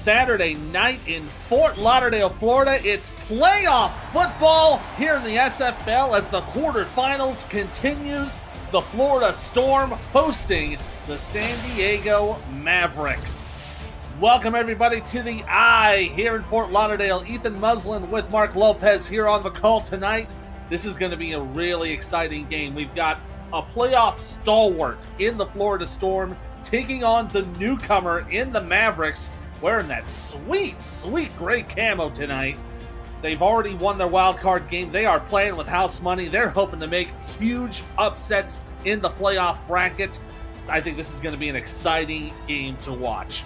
Saturday night in Fort Lauderdale, Florida. It's playoff football here in the SFL as the quarterfinals continues. The Florida Storm hosting the San Diego Mavericks. Welcome everybody to the Eye here in Fort Lauderdale. Ethan Muslin with Mark Lopez here on the call tonight. This is going to be a really exciting game. We've got a playoff stalwart in the Florida Storm taking on the newcomer in the Mavericks, wearing that sweet gray camo tonight. They've already won their wild card game. They are playing with house money. They're hoping to make huge upsets in the playoff bracket. I think this is going to be an exciting game to watch.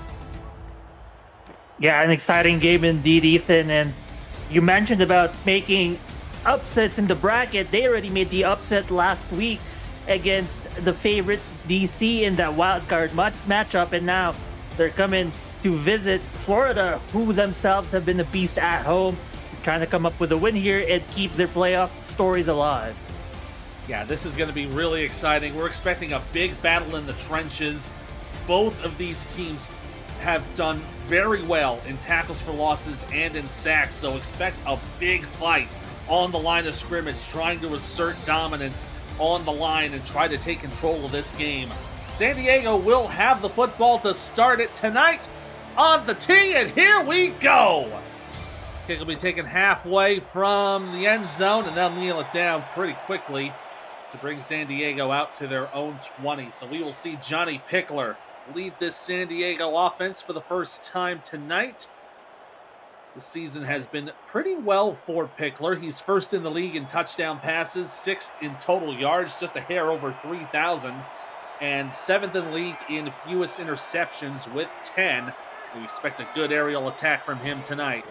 Yeah, an exciting game indeed, Ethan. And you mentioned about making upsets in the bracket. They already made the upset last week against the favorites DC in that wild card matchup, and now they're coming to visit Florida, who themselves have been a beast at home, trying to come up with a win here and keep their playoff stories alive. Yeah, this is going to be really exciting. We're expecting a big battle in the trenches. Both of these teams have done very well in tackles for losses and in sacks, so expect a big fight on the line of scrimmage, trying to assert dominance on the line and try to take control of this game. San Diego will have the football to start it tonight on the tee, and here we go. Kick will be taken halfway from the end zone, and they'll kneel it down pretty quickly to bring San Diego out to their own 20. So we will see Johnny Pickler lead this San Diego offense for the first time tonight. The season has been pretty well for Pickler. He's first in the league in touchdown passes, 6th in total yards, just a hair over 3,000, and 7th in the league in fewest interceptions with 10. We expect a good aerial attack from him tonight.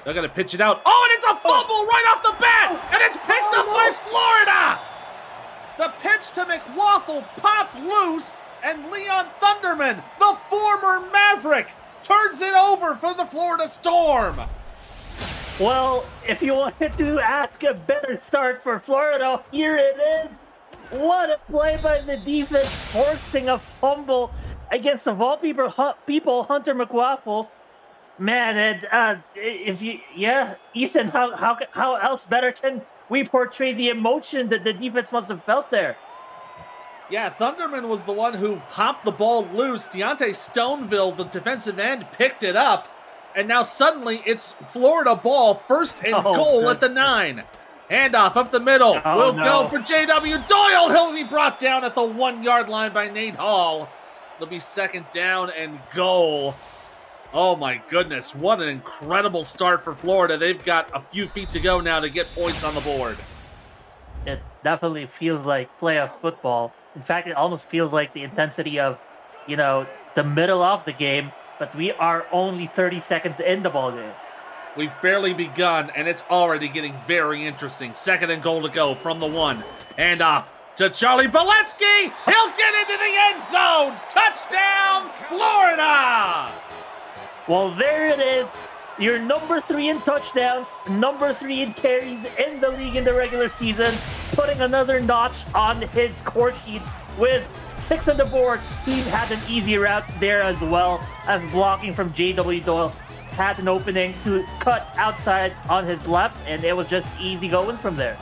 They're going to pitch it out. Oh, and it's a fumble right off the bat, and it's picked up by Florida. The pitch to McWaffle popped loose, and Leon Thunderman, the former Maverick, turns it over for the Florida Storm. Well, if you wanted to ask a better start for Florida, here it is. What a play by the defense, forcing a fumble against, of all people, Hunter McWaffle. Man, and Ethan, how else better can we portray the emotion that the defense must have felt there? Yeah, Thunderman was the one who popped the ball loose. Deontay Stoneville, the defensive end, picked it up. And now suddenly it's Florida ball, first and goal at the 9. Handoff up the middle. Go for J.W. Doyle. He'll be brought down at the 1-yard line by Nate Hall. It'll be second down and goal. Oh my goodness, what an incredible start for Florida. They've got a few feet to go now to get points on the board. It definitely feels like playoff football. In fact, it almost feels like the intensity of, the middle of the game, but we are only 30 seconds in the ball game. We've barely begun, and it's already getting very interesting. Second and goal to go from the 1. And off to Charlie Boletsky. He'll get into the end zone. Touchdown, Florida! Well, there it is. Your number 3 in touchdowns, number 3 in carries in the league in the regular season, putting another notch on his score sheet with 6 on the board. He had an easy route there as well as blocking from J.W. Doyle. Had an opening to cut outside on his left, and it was just easy going from there.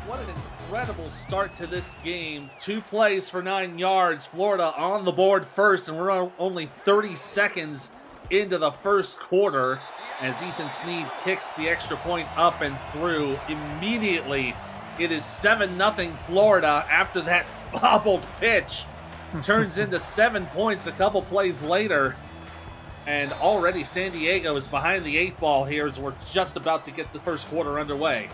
What an incredible start to this game. 2 plays for 9 yards. Florida on the board first, and we're only 30 seconds into the first quarter as Ethan Sneed kicks the extra point up and through. Immediately, it is 7-0 Florida after that bobbled pitch. Turns into 7 points a couple plays later. And already San Diego is behind the 8 ball here as we're just about to get the first quarter underway.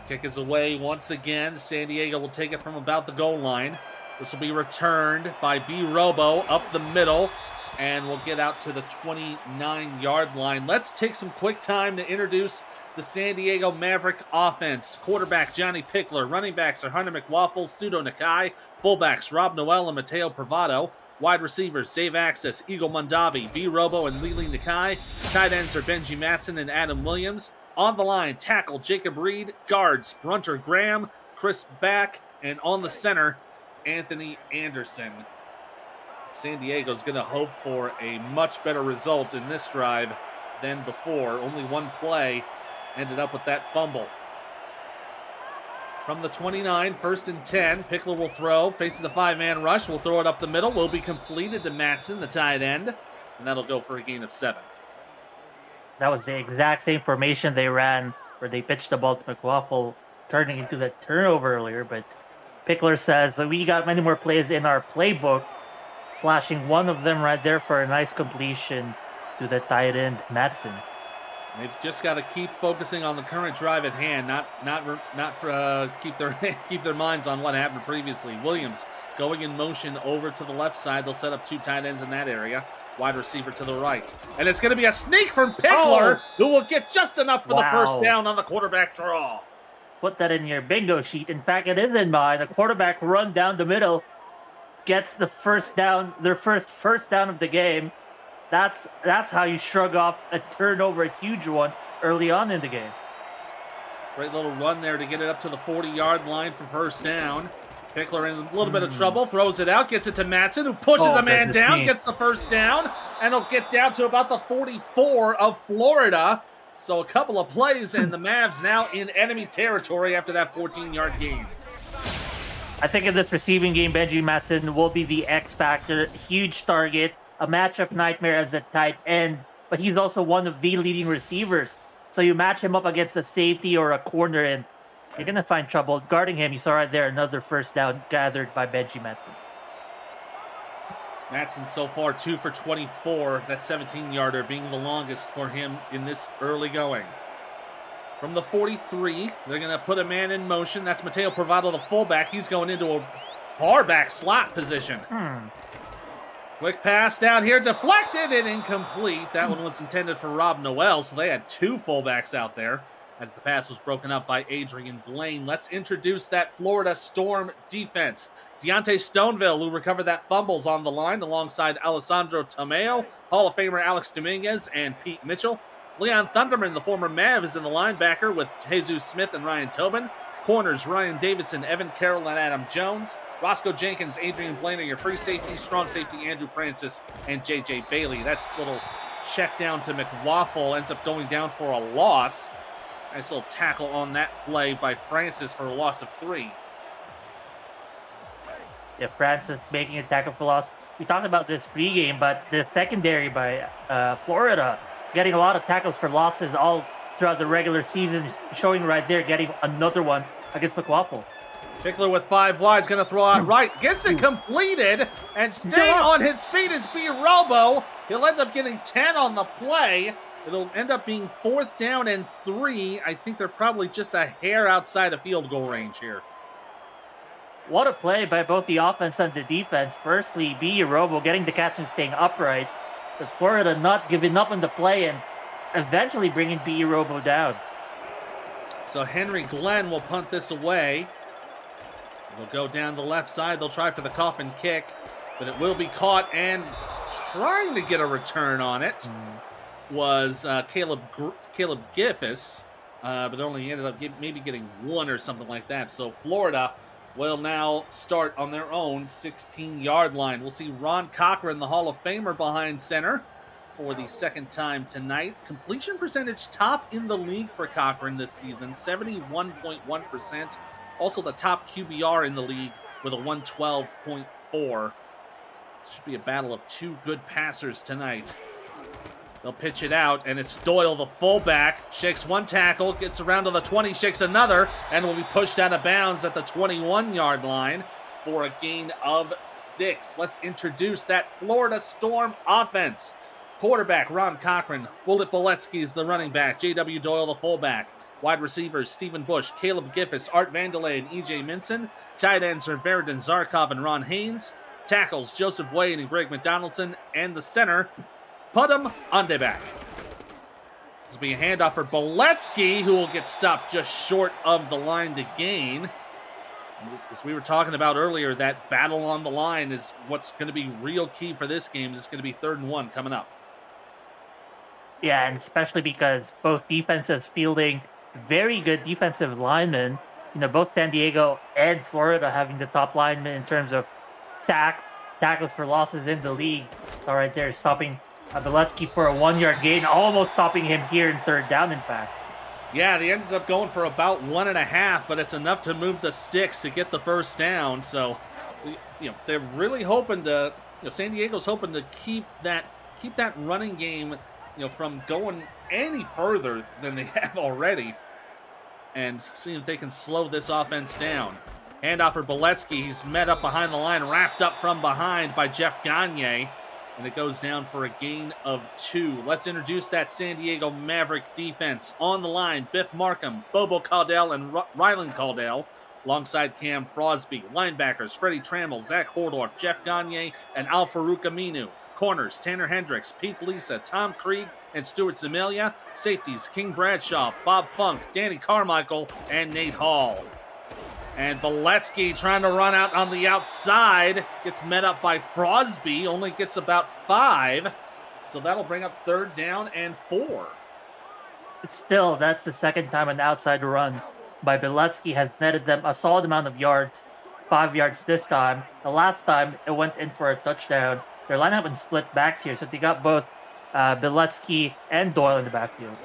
Kick is away once again. San Diego will take it from about the goal line. This will be returned by B. Robo up the middle, and we'll get out to the 29-yard line. Let's take some quick time to introduce the San Diego Maverick offense. Quarterback Johnny Pickler. Running backs are Hunter McWaffle, Studo Nakai. Fullbacks Rob Noel and Mateo Pravado. Wide receivers Dave Access, Eagle Mondavi, B. Robo, and Lili Nakai. Tight ends are Benji Matson and Adam Williams. On the line, tackle Jacob Reed. Guards Brunter Graham, Chris Back, and on the center, Anthony Anderson. San Diego's going to hope for a much better result in this drive than before. Only one play ended up with that fumble. From the 29, 1st and 10, Pickler will throw, faces the 5-man rush, will throw it up the middle, will be completed to Matson, the tight end, and that'll go for a gain of 7. That was the exact same formation they ran where they pitched the ball to McWaffle, turning into that turnover earlier, but Pickler says, we got many more plays in our playbook, flashing one of them right there for a nice completion to the tight end, Matson. They've just got to keep focusing on the current drive at hand, keep their minds on what happened previously. Williams going in motion over to the left side. They'll set up 2 tight ends in that area. Wide receiver to the right. And it's going to be a sneak from Pickler, who will get just enough for the first down on the quarterback draw. Put that in your bingo sheet. In fact, it is in mine. The quarterback run down the middle, gets the first down, their first down of the game. That's how you shrug off a turnover, a huge one, early on in the game. Great little run there to get it up to the 40-yard line for first down. Pickler in a little bit of trouble, throws it out, gets it to Matson, who pushes a man down, gets the first down, and he'll get down to about the 44 of Florida. So a couple of plays, and the Mavs now in enemy territory after that 14-yard gain. I think in this receiving game, Benji Matson will be the X factor, huge target, a matchup nightmare as a tight end, but he's also one of the leading receivers. So you match him up against a safety or a corner, and you're going to find trouble guarding him. You saw right there another first down gathered by Benji Matson. Matson so far 2 for 24, that 17-yarder being the longest for him in this early going. From the 43, they're going to put a man in motion. That's Mateo Privado, the fullback. He's going into a far back slot position. Quick pass down here, deflected and incomplete. That one was intended for Rob Noel, so they had 2 fullbacks out there as the pass was broken up by Adrian Blaine. Let's introduce that Florida Storm defense. Deontay Stoneville, who recovered that fumbles on the line alongside Alessandro Tomeo, Hall of Famer Alex Dominguez, and Pete Mitchell. Leon Thunderman, the former Mav, is in the linebacker with Jesus Smith and Ryan Tobin. Corners, Ryan Davidson, Evan Carroll, and Adam Jones. Roscoe Jenkins, Adrian Blaine are your free safety. Strong safety, Andrew Francis and J.J. Bailey. That's a little check down to McWaffle. Ends up going down for a loss. Nice little tackle on that play by Francis for a loss of 3. Yeah, Francis making a tackle for loss. We talked about this pregame, but the secondary by Florida getting a lot of tackles for losses all throughout the regular season, showing right there, getting another one against McWaffle. Pickler with 5 wides, going to throw out right. Gets it completed, and staying on his feet is B. Robo. He'll end up getting 10 on the play. It'll end up being 4th down and 3. I think they're probably just a hair outside of field goal range here. What a play by both the offense and the defense. Firstly, B. Robo getting the catch and staying upright, but Florida not giving up on the play and eventually bringing B. Robo down. So Henry Glenn will punt this away. It'll go down the left side. They'll try for the coffin kick, but it will be caught, and trying to get a return on it was Caleb Giffis, but only ended up maybe getting 1 or something like that. So Florida will now start on their own 16-yard line. We'll see Ron Cochran, the Hall of Famer, behind center for the second time tonight. Completion percentage top in the league for Cochran this season, 71.1%. Also the top QBR in the league with a 112.4. Should be a battle of 2 good passers tonight. They'll pitch it out, and it's Doyle, the fullback. Shakes 1 tackle, gets around to the 20, shakes another, and will be pushed out of bounds at the 21-yard line for a gain of 6. Let's introduce that Florida Storm offense. Quarterback, Ron Cochran. Bullet Boletsky is the running back. J.W. Doyle, the fullback. Wide receivers, Stephen Bush, Caleb Giffis, Art Vandelay, and E.J. Minson. Tight ends are Veridan Zarkov and Ron Haynes. Tackles, Joseph Wade and Greg McDonaldson. And the center, Pudum Andebak. This will be a handoff for Boletsky, who will get stopped just short of the line to gain. As we were talking about earlier, that battle on the line is what's going to be real key for this game. It's going to be 3rd and 1 coming up. Yeah, and especially because both defenses fielding very good defensive linemen. You know, both San Diego and Florida having the top linemen in terms of sacks tackles for losses in the league. So right there, stopping Beletsky for a 1-yard gain, almost stopping him here in third down, in fact. Yeah, they ends up going for about 1.5, but it's enough to move the sticks to get the first down. So, they're really hoping to. San Diego's hoping to keep that running game, from going any further than they have already, and see if they can slow this offense down. Handoff for Beletsky. He's met up behind the line, wrapped up from behind by Jeff Gagne, and it goes down for a gain of 2. Let's introduce that San Diego Maverick defense. On the line, Biff Markham, Bobo Caudell, and Rylan Caudell, alongside Cam Frosby. Linebackers, Freddie Trammell, Zach Hordorf, Jeff Gagne, and Al Farouk Aminu. Corners, Tanner Hendricks, Pete Lisa, Tom Krieg, and Stuart Zamilia. Safeties, King Bradshaw, Bob Funk, Danny Carmichael, and Nate Hall. And Beletsky trying to run out on the outside. Gets met up by Frosby. Only gets about 5. So that'll bring up third down and 4. Still, that's the second time an outside run by Beletsky has netted them a solid amount of yards. 5 yards this time. The last time, it went in for a touchdown. They're lining up in split backs here, so they got both Beletsky and Doyle in the backfield.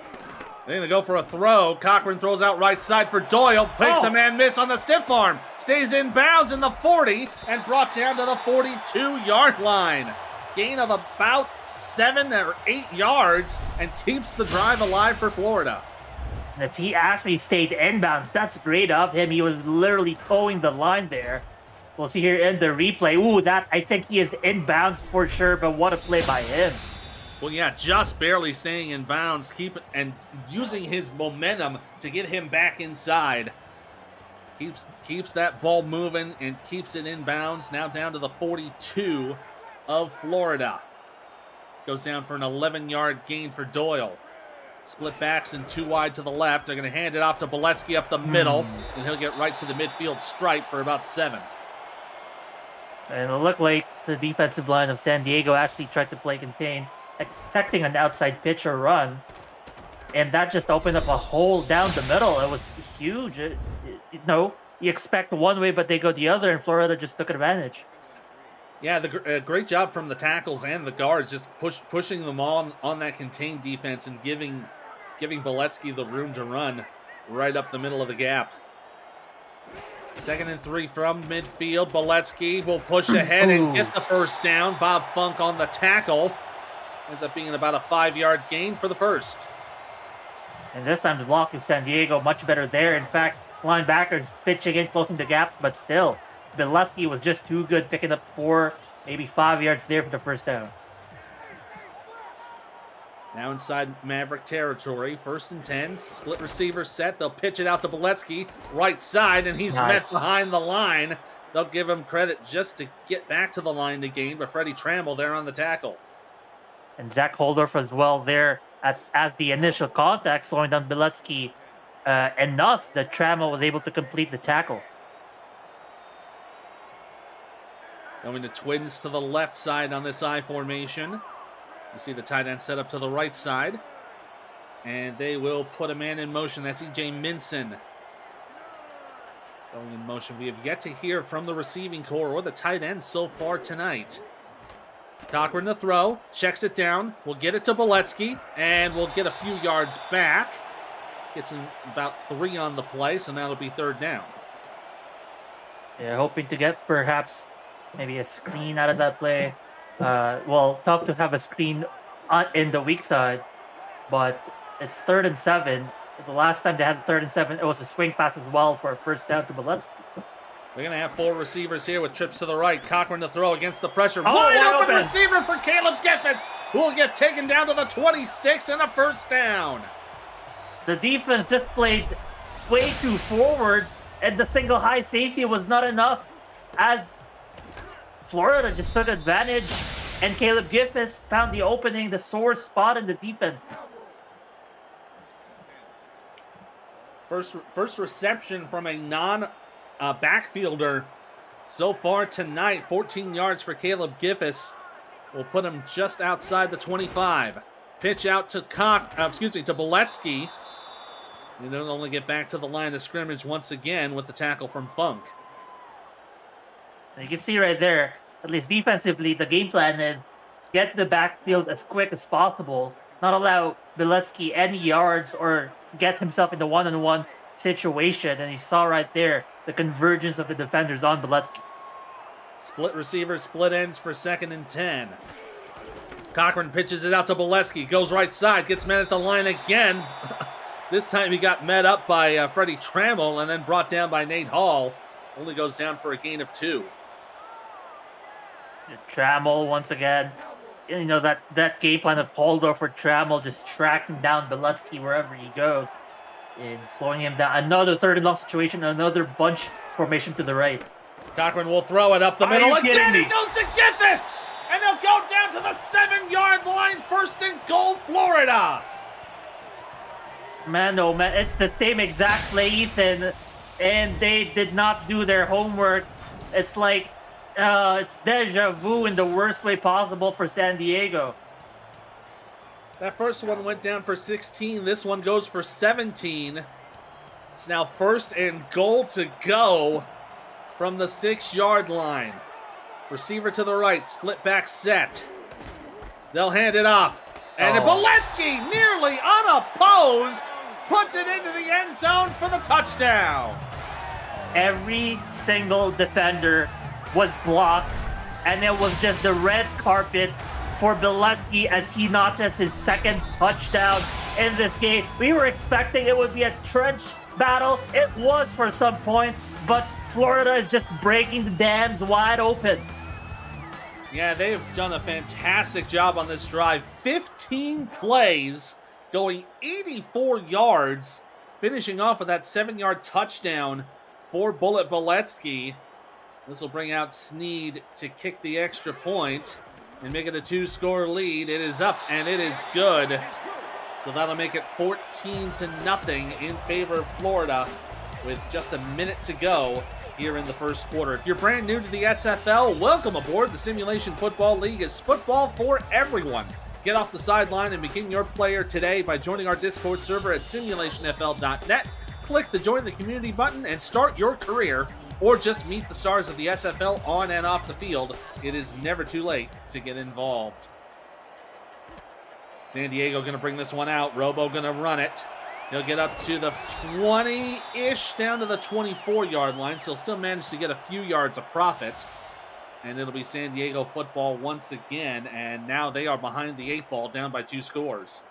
They're going to go for a throw. Cochran throws out right side for Doyle. Picks a man miss on the stiff arm. Stays in bounds in the 40 and brought down to the 42-yard line. Gain of about 7 or 8 yards and keeps the drive alive for Florida. And if he actually stayed inbounds, that's great of him. He was literally towing the line there. We'll see here in the replay. Ooh, I think he is inbounds for sure, but what a play by him. Well, yeah, just barely staying in bounds, and using his momentum to get him back inside. Keeps that ball moving and keeps it in bounds. Now down to the 42 of Florida. Goes down for an 11-yard gain for Doyle. Split backs and 2 wide to the left. They're going to hand it off to Beletsky up the middle, and he'll get right to the midfield stripe for about 7. And it looked like the defensive line of San Diego actually tried to play contain, expecting an outside pitch or run, and that just opened up a hole down the middle. It was huge. You expect one way, but they go the other, and Florida just took advantage. Yeah, great job from the tackles and the guards, just pushing them on that contained defense and giving Beletsky the room to run right up the middle of the gap. 2nd and 3 from midfield. Beletsky will push ahead and get the first down. Bob Funk on the tackle. Ends up being about a 5-yard gain for the first. And this time the block of San Diego much better there. In fact, linebackers pitching in, closing the gap, but still, Beletsky was just too good, picking up 4, maybe 5 yards there for the first down. Now inside Maverick territory, 1st and 10. Split receiver set. They'll pitch it out to Beletsky, right side, and he's met behind the line. They'll give him credit just to get back to the line to gain, but Freddie Trammell there on the tackle. And Zach Holdorf as well there as the initial contact, slowing down Beletsky enough that Trammell was able to complete the tackle. Going to twins to the left side on this I formation. You see the tight end set up to the right side. And they will put a man in motion. That's E.J. Minson. Going in motion. We have yet to hear from the receiving corps or the tight end so far tonight. Cochran to throw. Checks it down. We'll get it to Beletsky. And we'll get a few yards back. Gets in about 3 on the play. So now it'll be 3rd down. Yeah, hoping to get perhaps maybe a screen out of that play. Tough to have a screen in the weak side, but it's 3rd and 7. The last time they had 3rd and 7, it was a swing pass as well for a first down to Beletsky. They're going to have 4 receivers here with trips to the right. Cochran to throw against the pressure. Oh, Wide open receiver for Caleb Giffis, who will get taken down to the 26 and a first down. The defense just played way too forward, and the single high safety was not enough as Florida just took advantage, and Caleb Giffis found the opening, the sore spot in the defense. First reception from a non-backfielder so far tonight. 14 yards for Caleb Giffis. Will put him just outside the 25. Pitch out to Beletsky. And they'll only get back to the line of scrimmage once again with the tackle from Funk. And you can see right there, at least defensively, the game plan is get to the backfield as quick as possible, not allow Biletsky any yards or get himself in the one-on-one situation. And you saw right there the convergence of the defenders on Biletsky. Split receivers, split ends for 2nd and 10. Cochran pitches it out to Biletsky, goes right side, gets met at the line again. This time he got met up by Freddie Trammell and then brought down by Nate Hall. Only goes down for a gain of 2. Trammell once again. You know, that game plan of Holdorf for Trammell, just tracking down Biletsky wherever he goes and slowing him down. Another 3rd and long situation, another bunch formation to the right. Cochran will throw it up the middle. Again, he goes to Githis! And they'll go down to the 7-yard line. 1st and goal, Florida. Man, oh man, it's the same exact play, Ethan, and they did not do their homework. It's like, it's deja vu in the worst way possible for San Diego. That first one went down for 16. This one goes for 17. It's now 1st and goal to go from the 6-yard line. Receiver to the right, split back set. They'll hand it off. And Biletsky, nearly unopposed, puts it into the end zone for the touchdown. Every single defender was blocked, and it was just the red carpet for Biletsky as he notches his 2nd touchdown in this game. We were expecting it would be a trench battle. It was for some point, but Florida is just breaking the dams wide open. Yeah, they've done a fantastic job on this drive. 15 plays, going 84 yards, finishing off with that 7-yard touchdown for Bullet Biletsky. This will bring out Sneed to kick the extra point and make it a 2-score lead. It is up, and it is good. So that'll make it 14-0 in favor of Florida with just a minute to go here in the first quarter. If you're brand new to the SFL, welcome aboard. The Simulation Football League is football for everyone. Get off the sideline and begin your player today by joining our Discord server at simulationfl.net. Click the Join the Community button and start your career, or just meet the stars of the SFL on and off the field. It is never too late to get involved. San Diego going to bring this one out. Robo going to run it. He'll get up to the 20-ish, down to the 24-yard line, so he'll still manage to get a few yards of profit. And it'll be San Diego football once again, and now they are behind the 8 ball, down by 2 scores.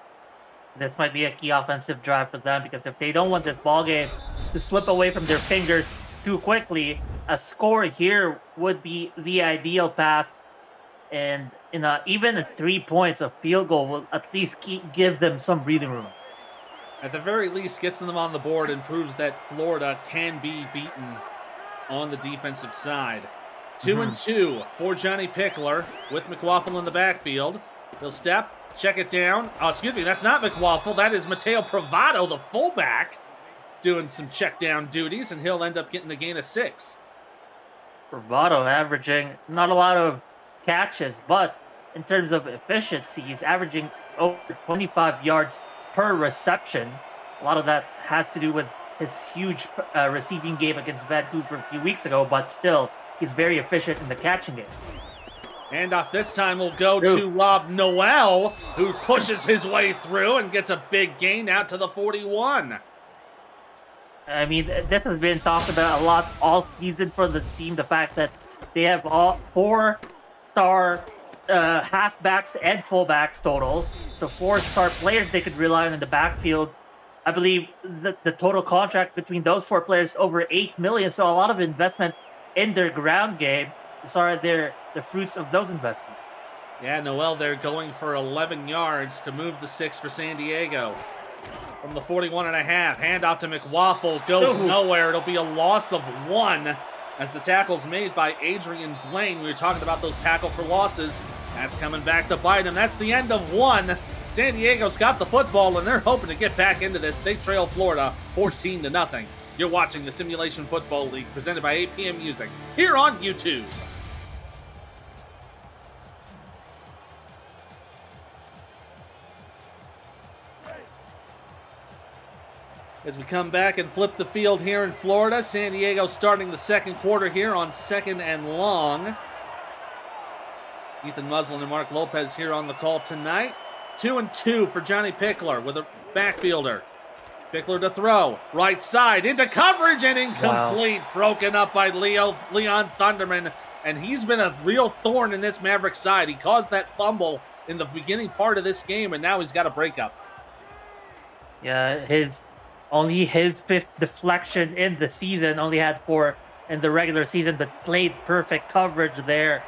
This might be a key offensive drive for them, because if they don't want this ball game to slip away from their fingers too quickly, a score here would be the ideal path. And even 3 points of field goal will at least give them some breathing room. At the very least, gets them on the board and proves that Florida can be beaten on the defensive side. 2 and 2 for Johnny Pickler with McWaffle in the backfield. He'll step, check it down. Oh, excuse me, that's not McWaffle. That is Mateo Pravado, the fullback, doing some check down duties, and he'll end up getting a gain of 6. Pravado averaging not a lot of catches, but in terms of efficiency, he's averaging over 25 yards per reception. A lot of that has to do with his huge receiving game against Vancouver a few weeks ago, but still, he's very efficient in the catching game. Handoff this time will go to Rob Noel, who pushes his way through and gets a big gain out to the 41. I mean, this has been talked about a lot all season for this team, the fact that they have all 4-star halfbacks and fullbacks total. So 4-star players they could rely on in the backfield. I believe the total contract between those 4 players over $8 million. So a lot of investment in their ground game. Sorry, they're the fruits of those investments. Yeah, Noel, they're going for 11 yards to move the 6 for San Diego. From the 41.5, handoff to McWaffle, goes nowhere. It'll be a loss of 1 as the tackle's made by Adrian Blaine. We were talking about those tackle for losses. That's coming back to bite him. That's the end of 1. San Diego's got the football, and they're hoping to get back into this. They trail Florida 14-0. You're watching the Simulation Football League, presented by APM Music, here on YouTube. As we come back and flip the field here in Florida, San Diego starting the second quarter here on 2nd and long. Ethan Muslin and Mark Lopez here on the call tonight. 2-2 for Johnny Pickler with a backfielder. Pickler to throw. Right side into coverage and incomplete. Wow. Broken up by Leon Thunderman. And he's been a real thorn in this Maverick side. He caused that fumble in the beginning part of this game, and now he's got a breakup. Yeah, only his 5th deflection in the season, only had 4 in the regular season, but played perfect coverage there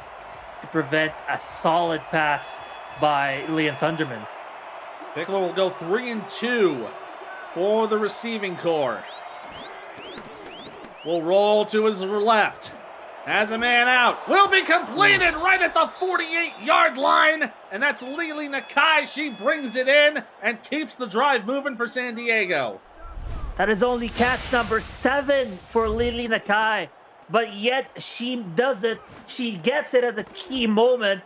to prevent a solid pass by Leon Thunderman. Pickler will go 3-2 for the receiving core. Will roll to his left. Has a man out. Will be completed right at the 48-yard line. And that's Lily Nakai. She brings it in and keeps the drive moving for San Diego. That is only catch number 7 for Lily Nakai. But yet she does it. She gets it at the key moment.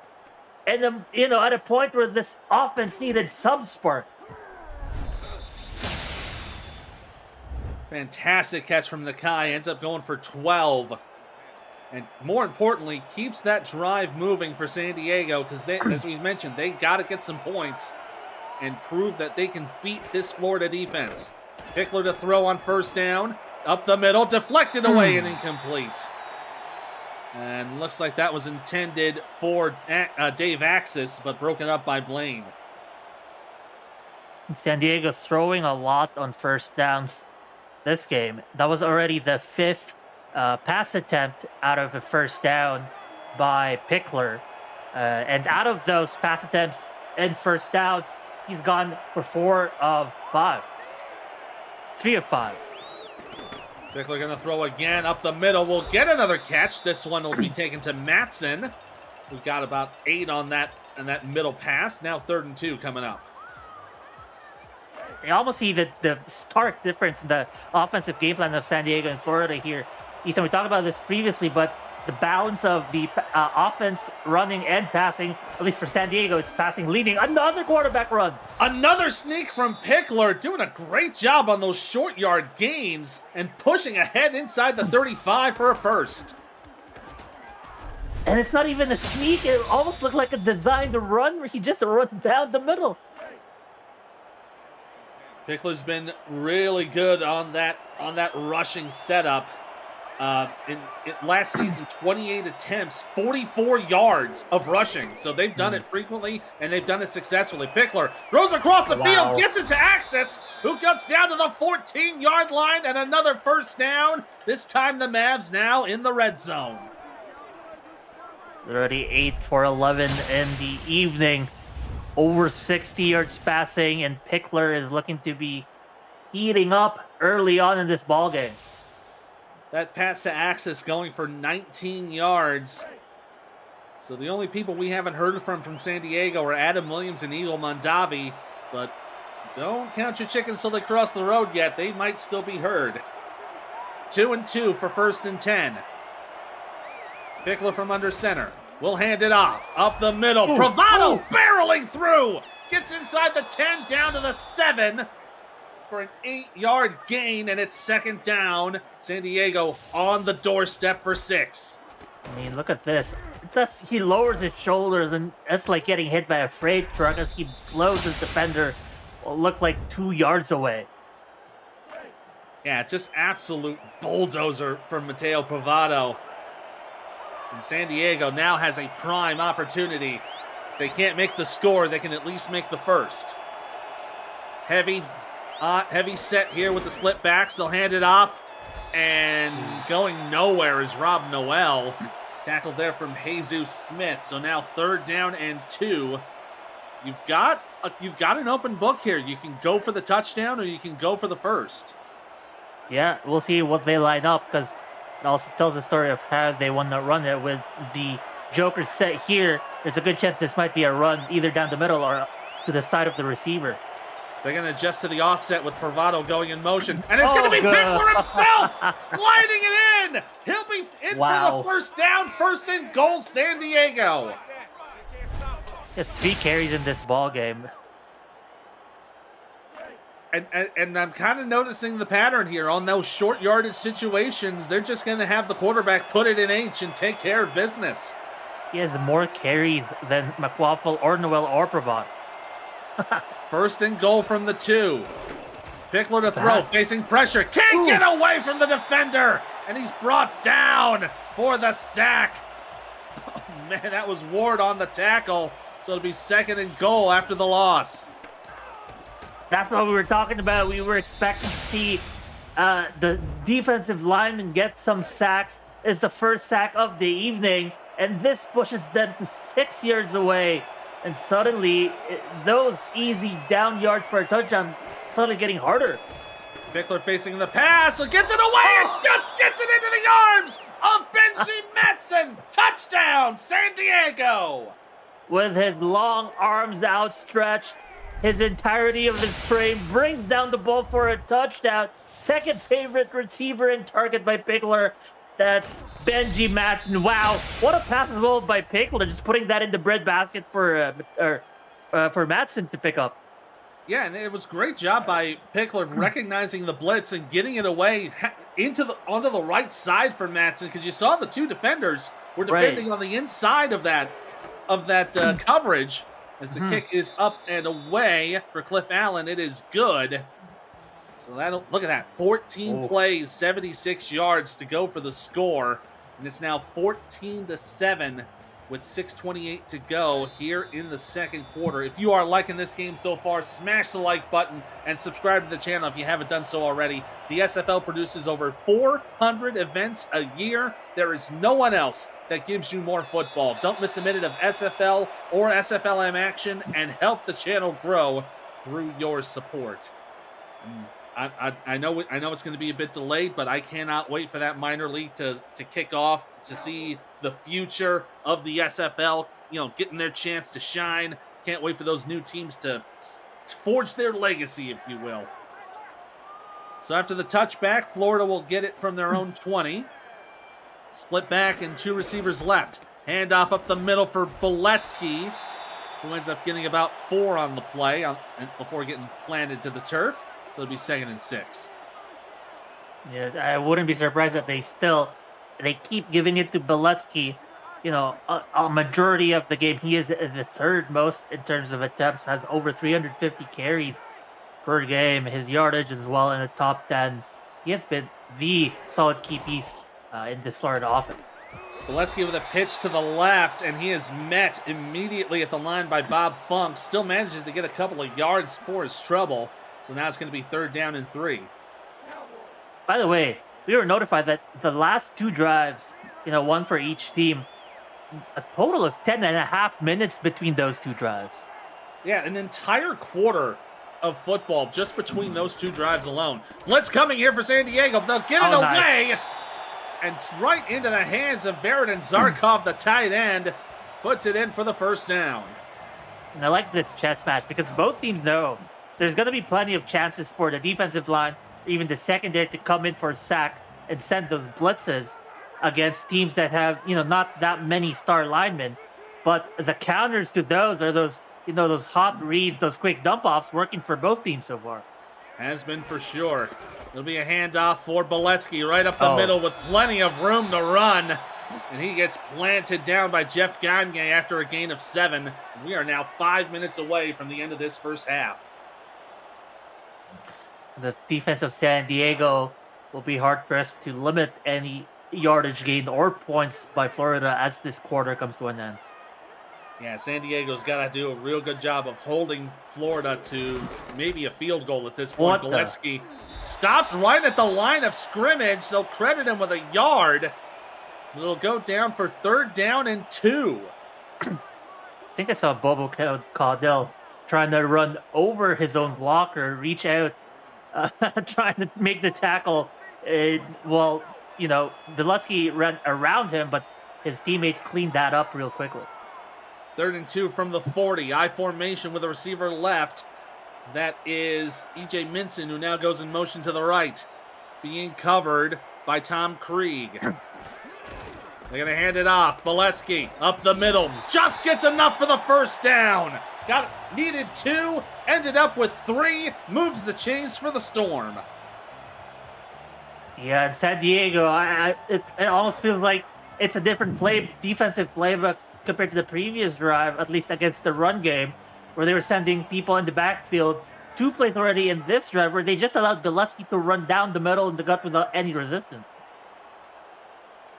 And, at a point where this offense needed some spark. Fantastic catch from Nakai. Ends up going for 12. And more importantly, keeps that drive moving for San Diego because, as we mentioned, they got to get some points and prove that they can beat this Florida defense. Pickler to throw on first down. Up the middle, deflected away and incomplete. And looks like that was intended for Dave Axis, but broken up by Blaine. San Diego throwing a lot on first downs this game. That was already the 5th pass attempt out of a first down by Pickler. And out of those pass attempts and first downs, he's gone for 4 of 5. 3 of 5. Pickler going to throw again up the middle. We'll get another catch. This one will be taken to Matson. We've got about 8 on that middle pass. Now 3rd and 2 coming up. You almost see the stark difference in the offensive game plan of San Diego and Florida here. Ethan, we talked about this previously, but the balance of the offense running and passing, at least for San Diego, it's passing, leading. Another quarterback run. Another sneak from Pickler, doing a great job on those short yard gains and pushing ahead inside the 35 for a first. And it's not even a sneak. It almost looked like a designed run where he just run down the middle. Pickler's been really good on that rushing setup. In last season, 28 attempts, 44 yards of rushing. So they've done it frequently, and they've done it successfully. Pickler throws across the field, gets it to Axis, who cuts down to the 14-yard line, and another first down. This time the Mavs now in the red zone. Already 8 for 11 in the evening. Over 60 yards passing, and Pickler is looking to be heating up early on in this ball game. That pass to Axis going for 19 yards. So the only people we haven't heard from San Diego are Adam Williams and Eagle Mondavi. But don't count your chickens till they cross the road yet. They might still be heard. 2-2 for 1st and 10. Pickler from under center. Will hand it off. Up the middle. Bravado barreling through. Gets inside the 10, down to the 7. For an 8-yard gain, and it's 2nd down. San Diego on the doorstep for 6. I mean, look at this. He lowers his shoulders, and that's like getting hit by a freight truck as he blows his defender. Will look like 2 yards away. Yeah, just absolute bulldozer from Mateo Bravado. And San Diego now has a prime opportunity. If they can't make the score, they can at least make the first. Heavy set here with the split backs. They'll hand it off. And going nowhere is Rob Noel. Tackled there from Jesus Smith. So now 3rd down and 2. You've got an open book here. You can go for the touchdown or you can go for the first. Yeah, we'll see what they line up because it also tells the story of how they want to run it. With the Joker set here, there's a good chance this might be a run either down the middle or to the side of the receiver. They're going to adjust to the offset with Bravado going in motion. And it's going to be Pickler himself sliding it in. He'll be in for the first down. 1st and goal, San Diego. Just 3 carries in this ball game. And I'm kind of noticing the pattern here on those short yardage situations. They're just going to have the quarterback put it in H and take care of business. He has more carries than McWaffle or Noel or Provon. First and goal from the 2. Pickler to throw, fast. facing pressure. Can't get away from the defender. And he's brought down for the sack. Oh, man, that was Ward on the tackle. So it'll be second and goal after the loss. That's what we were talking about. We were expecting to see the defensive lineman get some sacks. It's the first sack of the evening, and this pushes them to 6 yards away. And suddenly, those easy down yards for a touchdown suddenly getting harder. Pickler facing the pass, so gets it away and just gets it into the arms of Benji Matson. Touchdown, San Diego! With his long arms outstretched, his entirety of his frame brings down the ball for a touchdown. Second favorite receiver and target by Pickler. That's Benji Matson. Wow, what a pass ball by Pickler, just putting that in the breadbasket for Matson to pick up. Yeah, and it was a great job by Pickler recognizing the blitz and getting it away onto the right side for Matson, because you saw the 2 defenders were defending on the inside of that coverage. As the kick is up and away for Cliff Allen, it is good. So look at that, 14 plays, 76 yards to go for the score, and it's now 14-7 with 6:28 to go here in the second quarter. If you are liking this game so far, smash the like button and subscribe to the channel if you haven't done so already. The SFL produces over 400 events a year. There is no one else that gives you more football. Don't miss a minute of SFL or SFLM action, and help the channel grow through your support. I know it's going to be a bit delayed, but I cannot wait for that minor league to kick off, to see the future of the SFL, getting their chance to shine. Can't wait for those new teams to forge their legacy, if you will. So after the touchback, Florida will get it from their own 20. Split back and 2 receivers left. Handoff up the middle for Boletsky, who ends up getting about 4 on the play before getting planted to the turf. So it'll be 2nd and 6. Yeah, I wouldn't be surprised that they keep giving it to Boletsky. A majority of the game. He is the 3rd most in terms of attempts, has over 350 carries per game. His yardage as well in the top 10. He has been the solid key piece in this Florida offense. Boletsky with a pitch to the left, and he is met immediately at the line by Bob Funk. Still manages to get a couple of yards for his trouble. So now it's going to be 3rd down and 3. By the way, we were notified that the last 2 drives, one for each team, a total of 10.5 minutes between those 2 drives. Yeah, an entire quarter of football just between those 2 drives alone. Blitz coming here for San Diego. They'll get it away. Nice. And right into the hands of Barrett and Zarkov, the tight end, puts it in for the first down. And I like this chess match because both teams know there's going to be plenty of chances for the defensive line, even the secondary, to come in for a sack and send those blitzes against teams that have, not that many star linemen. But the counters to those are those hot reads, those quick dump-offs working for both teams so far. Has been for sure. It'll be a handoff for Boletsky right up the middle with plenty of room to run. And he gets planted down by Jeff Gagne after a gain of 7. We are now 5 minutes away from the end of this first half. The defense of San Diego will be hard-pressed to limit any yardage gain or points by Florida as this quarter comes to an end. Yeah, San Diego's got to do a real good job of holding Florida to maybe a field goal at this point. Boletsky stopped right at the line of scrimmage. They'll credit him with a yard. It'll go down for 3rd down and 2. I think I saw Bobo Caudell trying to run over his own blocker, reach out, trying to make the tackle. Boletsky ran around him, but his teammate cleaned that up real quickly. 3rd and 2 from the 40. I formation with a receiver left. That is E.J. Minson, who now goes in motion to the right, being covered by Tom Krieg. They're going to hand it off. Boletsky up the middle. Just gets enough for the first down. Needed 2. Ended up with 3. Moves the chains for the Storm. Yeah, in San Diego, it almost feels like it's a different defensive playbook compared to the previous drive, at least against the run game, where they were sending people in the backfield. 2 plays already in this drive where they just allowed Bileski to run down the middle in the gut without any resistance.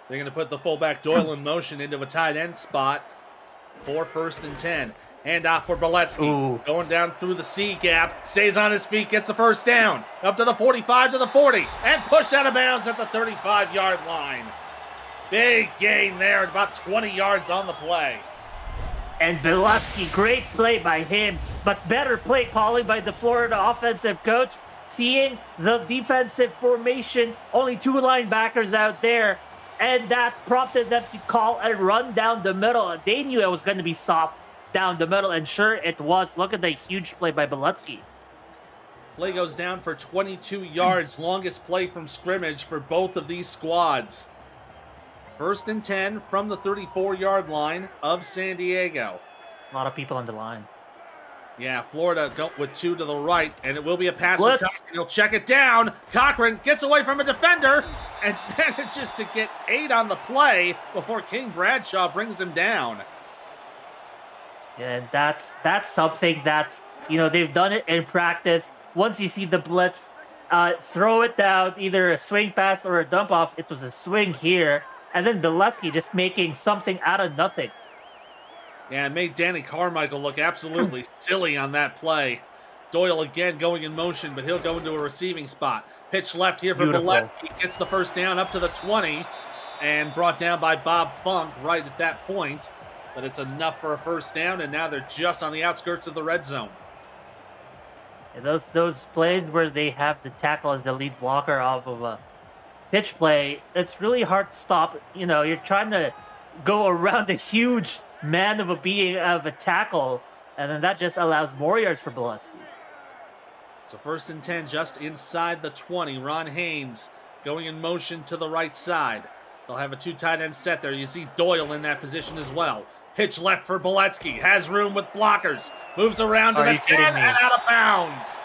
They're going to put the fullback Doyle in motion into a tight end spot for 1st and 10. Handoff for Bileski. Going down through the C gap. Stays on his feet. Gets the first down. Up to the 45 to the 40. And pushed out of bounds at the 35-yard line. Big gain there. About 20 yards on the play. And Bileski, great play by him. But better play calling by the Florida offensive coach. Seeing the defensive formation. Only 2 linebackers out there. And that prompted them to call a run down the middle. They knew it was going to be soft down the middle, and sure it was. Look at the huge play by Bileski. Play goes down for 22 yards. Longest play from scrimmage for both of these squads. 1st and 10 from the 34-yard line of San Diego. A lot of people on the line. Yeah, Florida with 2 to the right, and it will be a pass for Cochran. He'll check it down. Cochran gets away from a defender and manages to get 8 on the play before King Bradshaw brings him down. Yeah, and that's something that's, they've done it in practice. Once you see the blitz, throw it down, either a swing pass or a dump off. It was a swing here, and then Bileski just making something out of nothing. Yeah, it made Danny Carmichael look absolutely silly on that play. Doyle again going in motion, but he'll go into a receiving spot. Pitch left here for Bileski. Gets the first down up to the 20 and brought down by Bob Funk right at that point. But it's enough for a first down, and now they're just on the outskirts of the red zone. Yeah, those plays where they have the tackle as the lead blocker off of a pitch play, it's really hard to stop. You're trying to go around a huge man of a tackle, and then that just allows more yards for Bileski. So 1st and 10 just inside the 20. Ron Haynes going in motion to the right side. They'll have a 2 tight end set there. You see Doyle in that position as well. Pitch left for Bileski. Has room with blockers. Moves around to the 10 and out of bounds.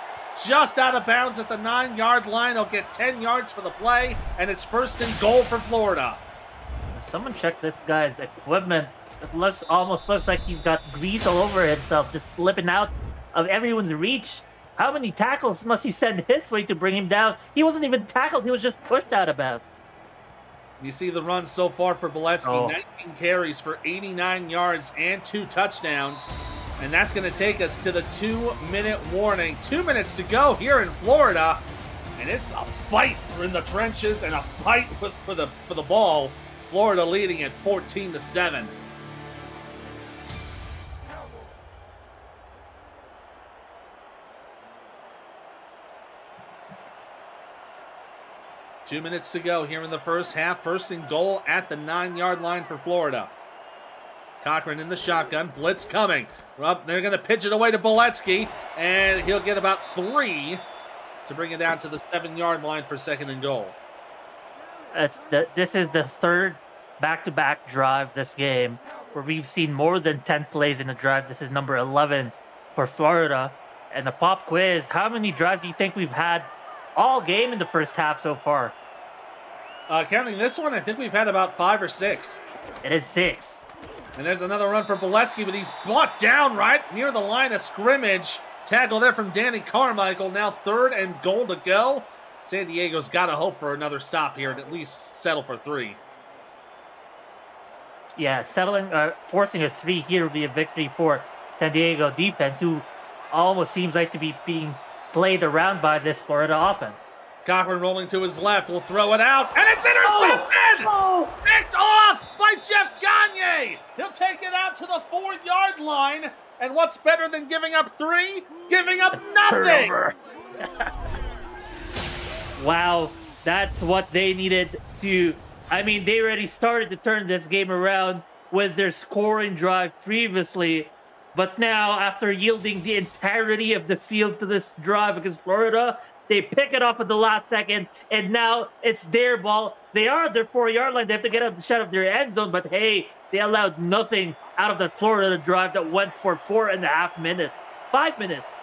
Just out of bounds at the 9-yard line. He'll get 10 yards for the play, and it's 1st and goal for Florida. Someone check this guy's equipment. It almost looks like he's got grease all over himself, just slipping out of everyone's reach. How many tackles must he send his way to bring him down? He wasn't even tackled. He was just pushed out of bounds. You see the run so far for Bileski. 19 carries for 89 yards and 2 touchdowns. And that's going to take us to the 2-minute warning. 2 minutes to go here in Florida. And it's a fight in the trenches and a fight for the ball. Florida leading at 14-7. Two minutes to go here in the first half. 1st and goal at the 9-yard line for Florida. Cochran in the shotgun. Blitz coming. They're going to pitch it away to Bileski, and he'll get about 3 to bring it down to the 7-yard line for 2nd and goal. This is the 3rd back-to-back drive this game where we've seen more than 10 plays in a drive. This is number 11 for Florida. And the pop quiz, how many drives do you think we've had all game in the first half so far? Counting this one, I think we've had about 5 or 6. It is 6. And there's another run for Bileski, but he's brought down right near the line of scrimmage. Tackle there from Danny Carmichael. Now 3rd and goal to go. San Diego's got to hope for another stop here and at least settle for 3. Yeah, forcing a 3 here would be a victory for San Diego defense, who almost seems like to be being played around by this Florida offense. Cochran rolling to his left, will throw it out, and it's intercepted! Picked off by Jeff Gagne! He'll take it out to the 4-yard line, and what's better than giving up 3? Giving up nothing! Wow, that's what they needed to... they already started to turn this game around with their scoring drive previously, but now, after yielding the entirety of the field to this drive against Florida, they pick it off at the last second, and now it's their ball. They are at their 4-yard line. They have to get out the shot of their end zone, but hey, they allowed nothing out of that Florida drive that went for 4.5 minutes. 5 minutes.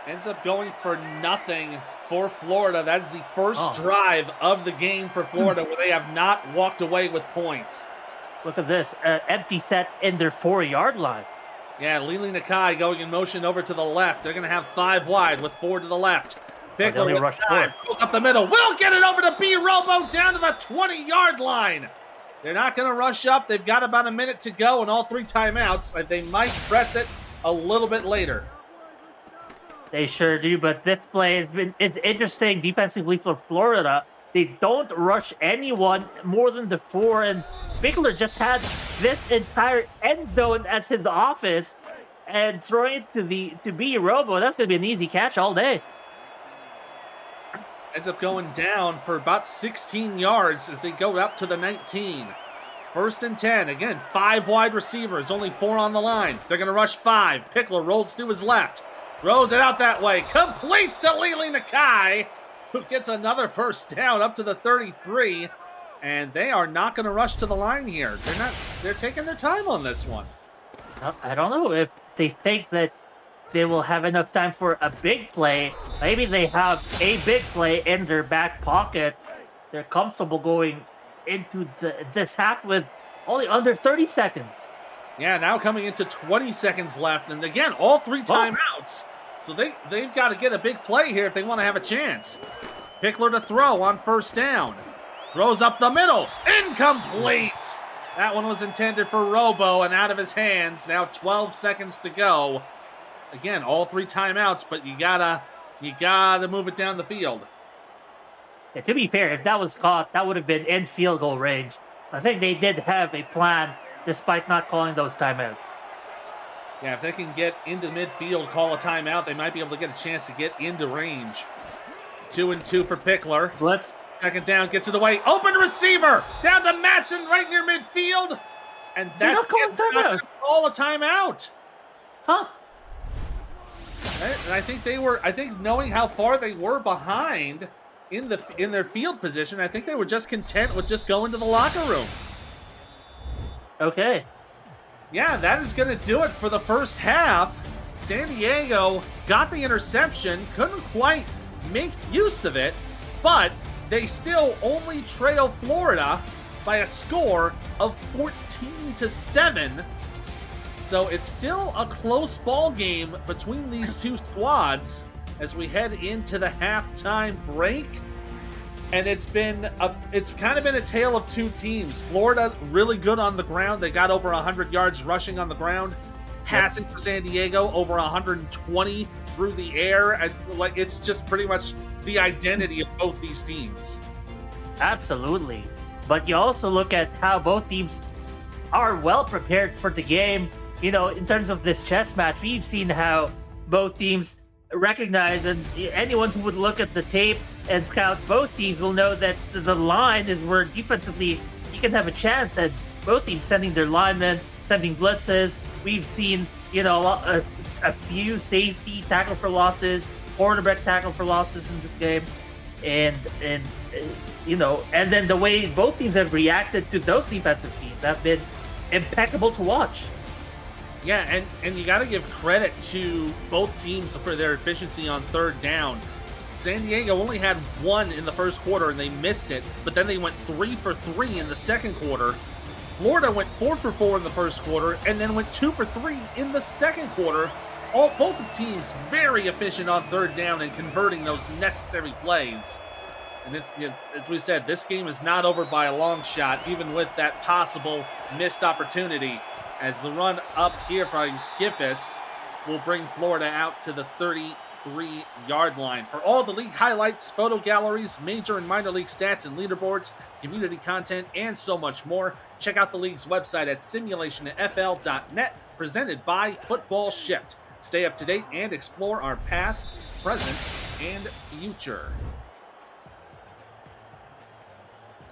Ends up going for nothing for Florida. That's the first drive of the game for Florida where they have not walked away with points. Look at this. Empty set in their 4-yard line. Yeah, Lili Nakai going in motion over to the left. They're going to have 5 wide with 4 to the left. Pickler with rush time. Goes up the middle. Will get it over to B. Robo down to the 20-yard line. They're not going to rush up. They've got about a minute to go and all 3 timeouts. They might press it a little bit later. They sure do, but this play is interesting defensively for Florida. They don't rush anyone more than the 4, and Bickler just had this entire end zone as his office, and throwing it to B. Robo. That's going to be an easy catch all day. Ends up going down for about 16 yards as they go up to the 19. 1st and 10. Again, 5 wide receivers, only 4 on the line. They're going to rush 5. Pickler rolls to his left. Throws it out that way. Completes to Lili Nakai, who gets another 1st down up to the 33. And they are not going to rush to the line here. They're taking their time on this one. I don't know if they think that they will have enough time for a big play. Maybe they have a big play in their back pocket. They're comfortable going into this half with only under 30 seconds. Yeah, now coming into 20 seconds left. And again, all 3 timeouts. So they've got to get a big play here if they want to have a chance. Pickler to throw on 1st down. Throws up the middle. Incomplete! That one was intended for Robo and out of his hands. Now 12 seconds to go. Again, all 3 timeouts, but you gotta move it down the field. Yeah, to be fair, if that was caught, that would have been in field goal range. I think they did have a plan despite not calling those timeouts. Yeah, if they can get into midfield, call a timeout, they might be able to get a chance to get into range. 2 and 2 for Pickler. Blitz. 2nd down, gets it away. Open receiver! Down to Matson right near midfield. And that's not call a timeout. Huh? And I think knowing how far they were behind in their field position, I think they were just content with just going to the locker room. Okay. Yeah, that is going to do it for the first half. San Diego got the interception, couldn't quite make use of it, but they still only trail Florida by a score of 14-7. So it's still a close ball game between these 2 squads as we head into the halftime break. And it's kind of been a tale of 2 teams. Florida really good on the ground. They got over 100 yards rushing on the ground. Passing for San Diego over 120 through the air. And it's just pretty much the identity of both these teams. Absolutely. But you also look at how both teams are well prepared for the game. You know, in terms of this chess match, we've seen how both teams recognize, and anyone who would look at the tape and scout both teams will know that the line is where defensively you can have a chance, and both teams sending their linemen, sending blitzes. We've seen, a few safety tackle for losses, quarterback tackle for losses in this game. And then the way both teams have reacted to those defensive teams have been impeccable to watch. Yeah, and you got to give credit to both teams for their efficiency on 3rd down. San Diego only had 1 in the first quarter and they missed it, but then they went 3 for 3 in the second quarter. Florida went 4 for 4 in the first quarter and then went 2 for 3 in the second quarter. Both the teams very efficient on 3rd down and converting those necessary plays. And as we said, this game is not over by a long shot, even with that possible missed opportunity, as the run up here from Giffis will bring Florida out to the 33-yard line. For all the league highlights, photo galleries, major and minor league stats and leaderboards, community content, and so much more, check out the league's website at simulationfl.net, presented by Football Shift. Stay up to date and explore our past, present, and future.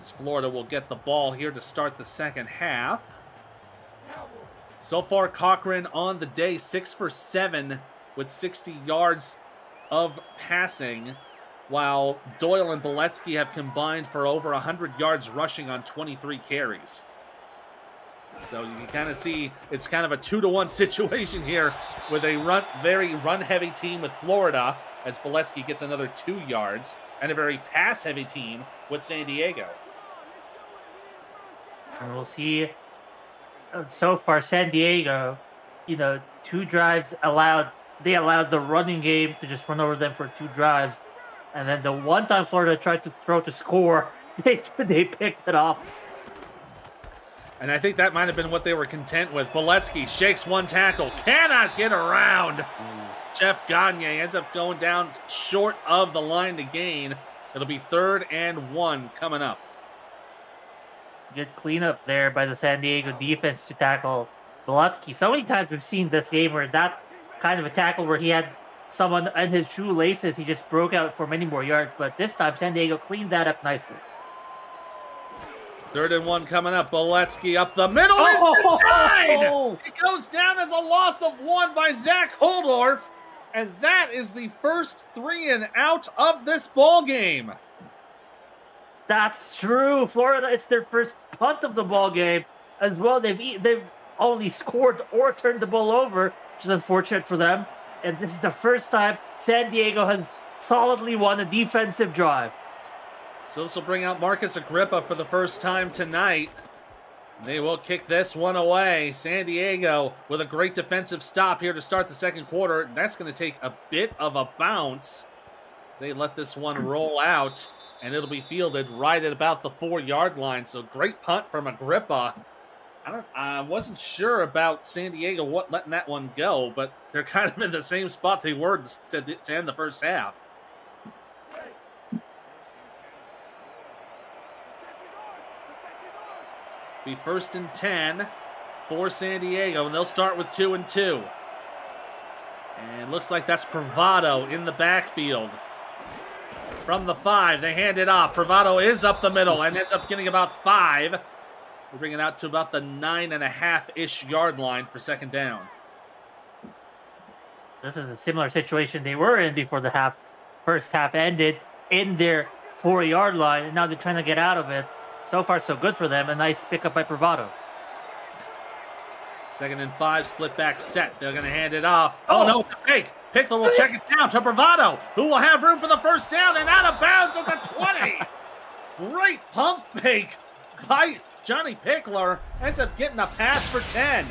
As Florida will get the ball here to start the second half. So far, Cochran on the day, 6 for 7 with 60 yards of passing, while Doyle and Beletsky have combined for over 100 yards rushing on 23 carries. So you can kind of see it's kind of a 2-to-1 situation here with a very run-heavy team with Florida, as Beletsky gets another 2 yards, and a very pass-heavy team with San Diego. And we'll see so far, San Diego, 2 drives allowed. They allowed the running game to just run over them for 2 drives, and then the one time Florida tried to throw to score, they picked it off. And I think that might have been what they were content with. Boletsky shakes one tackle, cannot get around. Jeff Gagne ends up going down short of the line to gain. It'll be 3rd and 1 coming up. Good cleanup there by the San Diego defense to tackle Boletsky. So many times we've seen this game where that kind of a tackle where he had someone in his shoelaces, he just broke out for many more yards. But this time, San Diego cleaned that up nicely. 3rd and 1 coming up. Boletsky up the middle is denied. It goes down as a loss of 1 by Zach Holdorf, and that is the first 3 and out of this ball game. That's true. Florida, it's their first punt of the ball game as well. They've only scored or turned the ball over, which is unfortunate for them. And this is the first time San Diego has solidly won a defensive drive. So this will bring out Marcus Agrippa for the first time tonight. They will kick this one away. San Diego with a great defensive stop here to start the second quarter. That's going to take a bit of a bounce. They let this one roll out, and it'll be fielded right at about the 4-yard line. So great punt from Agrippa. I wasn't sure about San Diego letting that one go, but they're kind of in the same spot they were to end the first half. Be 1st and 10 for San Diego, and they'll start with 2 and 2. And looks like that's Privado in the backfield. From the 5, they hand it off. Privado is up the middle and ends up getting about 5. We're bringing it out to about the 9.5-ish yard line for 2nd down. This is a similar situation they were in before the first half ended in their 4-yard line, and now they're trying to get out of it. So far, so good for them. A nice pickup by Privado. 2nd and 5, split back set. They're going to hand it off. Oh, no, it's a fake. Pickler will check it down to Privado, who will have room for the first down and out of bounds at the 20. Great pump fake by Johnny Pickler. Ends up getting a pass for 10.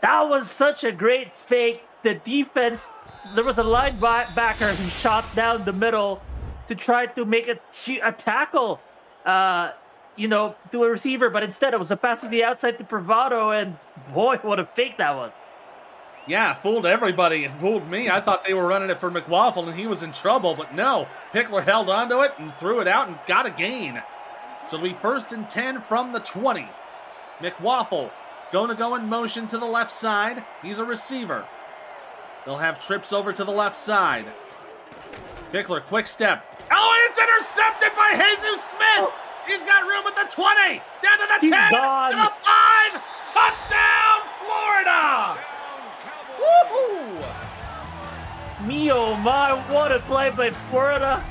That was such a great fake. The defense, there was a linebacker who shot down the middle to try to make a tackle, to a receiver, but instead it was a pass to the outside to Privado, and boy, what a fake that was. Yeah, fooled everybody. It fooled me. I thought they were running it for McWaffle, and he was in trouble, but no. Pickler held onto it and threw it out and got a gain. So it'll be 1st and 10 from the 20. McWaffle going to go in motion to the left side. He's a receiver. They'll have trips over to the left side. Pickler, quick step. Oh, it's intercepted by Jesus Smith. He's got room at the 20. Down to the 10. Gone. To the 5. Touchdown, Florida. Woohoo! Me oh my, what a play by Florida.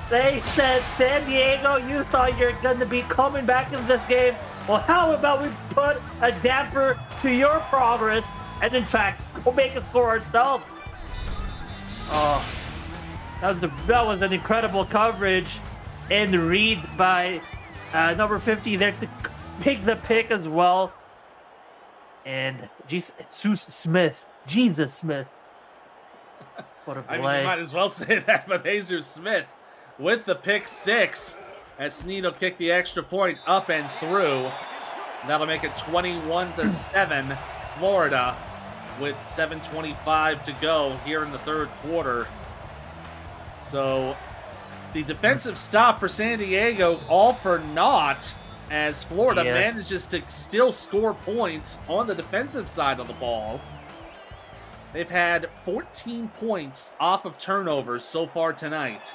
They said, San Diego, you thought you're going to be coming back into this game. Well, how about we put a damper to your progress and, in fact, go make a score ourselves? Oh, that was an incredible coverage and read by number 50 there to make the pick as well. And Jesus Smith. What a play. I mean, you might as well say that, but Jesus Smith with the pick 6 as Snead will kick the extra point up and through. And that'll make it 21-7 Florida with 7:25 to go here in the third quarter. So the defensive stop for San Diego all for naught as Florida manages to still score points on the defensive side of the ball. They've had 14 points off of turnovers so far tonight.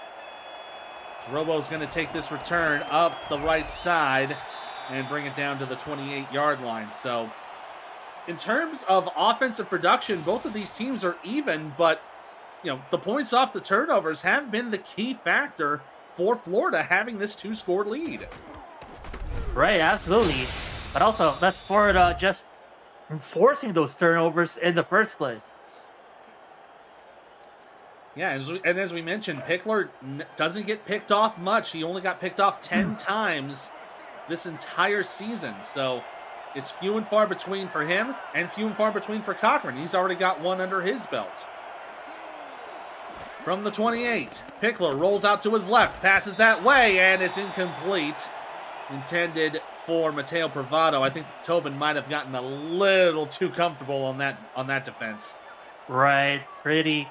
Robo's going to take this return up the right side and bring it down to the 28-yard line. So in terms of offensive production, both of these teams are even, but the points off the turnovers have been the key factor for Florida having this 2-score lead. Right, absolutely. But also, that's Florida just forcing those turnovers in the first place. Yeah, and as we mentioned, Pickler doesn't get picked off much. He only got picked off 10 times this entire season. So It's few and far between for him, and few and far between for Cochran. He's already got one under his belt. From the 28, Pickler rolls out to his left, passes that way, and it's incomplete. Intended for Mateo Privado. I think Tobin might have gotten a little too comfortable on that defense. Right, pretty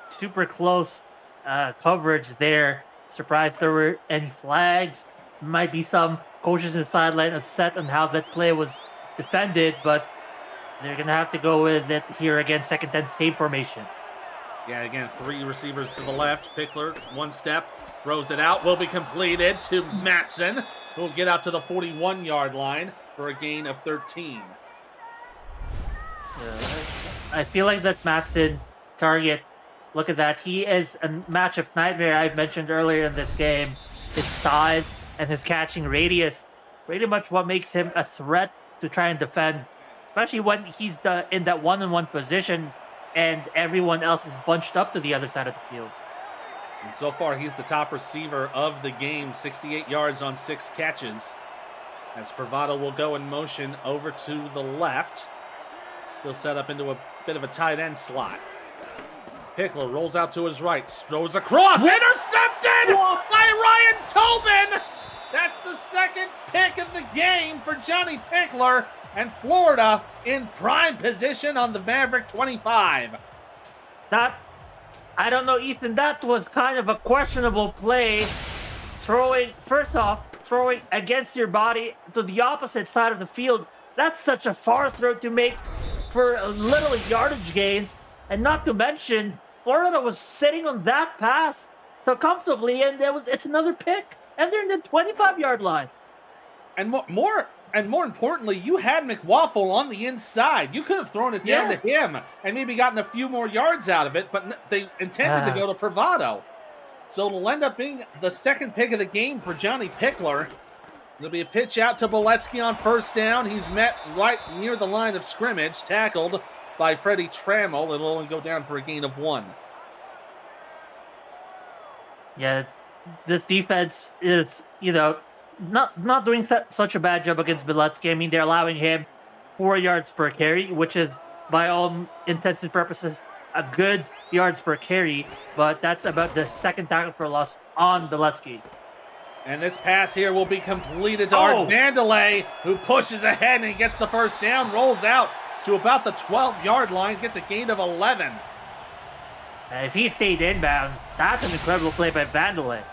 super close coverage there. Surprised there were any flags. Might be some coaches in the sideline upset on how that play was defended, but they're going to have to go with it here again. Second 10 same formation. Yeah, again, 3 receivers to the left. Pickler, one step, throws it out. Will be completed to Matson, who will get out to the 41-yard line for a gain of 13. I feel like that Matson target, look at that. He is a matchup nightmare. I mentioned earlier in this game. His size and his catching radius, pretty much what makes him a threat to try and defend, especially when he's in that one-on-one position and everyone else is bunched up to the other side of the field. And so far, he's the top receiver of the game, 68 yards on 6 catches. As Privado will go in motion over to the left. He'll set up into a bit of a tight end slot. Pickler rolls out to his right, throws across, intercepted by Ryan Tobin! That's the second pick of the game for Johnny Pickler, and Florida in prime position on the Maverick 25. I don't know, Ethan, that was kind of a questionable play. Throwing against your body to the opposite side of the field. That's such a far throw to make for little yardage gains. And not to mention, Florida was sitting on that pass so comfortably, and it's another pick. And they're in the 25-yard line. And more importantly, you had McWaffle on the inside. You could have thrown it down to him and maybe gotten a few more yards out of it, but they intended to go to Privado. So it'll end up being the second pick of the game for Johnny Pickler. There'll be a pitch out to Boletsky on first down. He's met right near the line of scrimmage, tackled by Freddie Trammell. It'll only go down for a gain of 1. Yeah, this defense is, not doing such a bad job against Boletsky. I mean, they're allowing him 4 yards per carry, which is, by all intents and purposes, a good yards per carry, but that's about the second tackle for loss on Boletsky. And this pass here will be completed to Art Vandelay, who pushes ahead and he gets the first down, rolls out to about the 12-yard line, gets a gain of 11. If he stayed inbounds, that's an incredible play by Vandelay.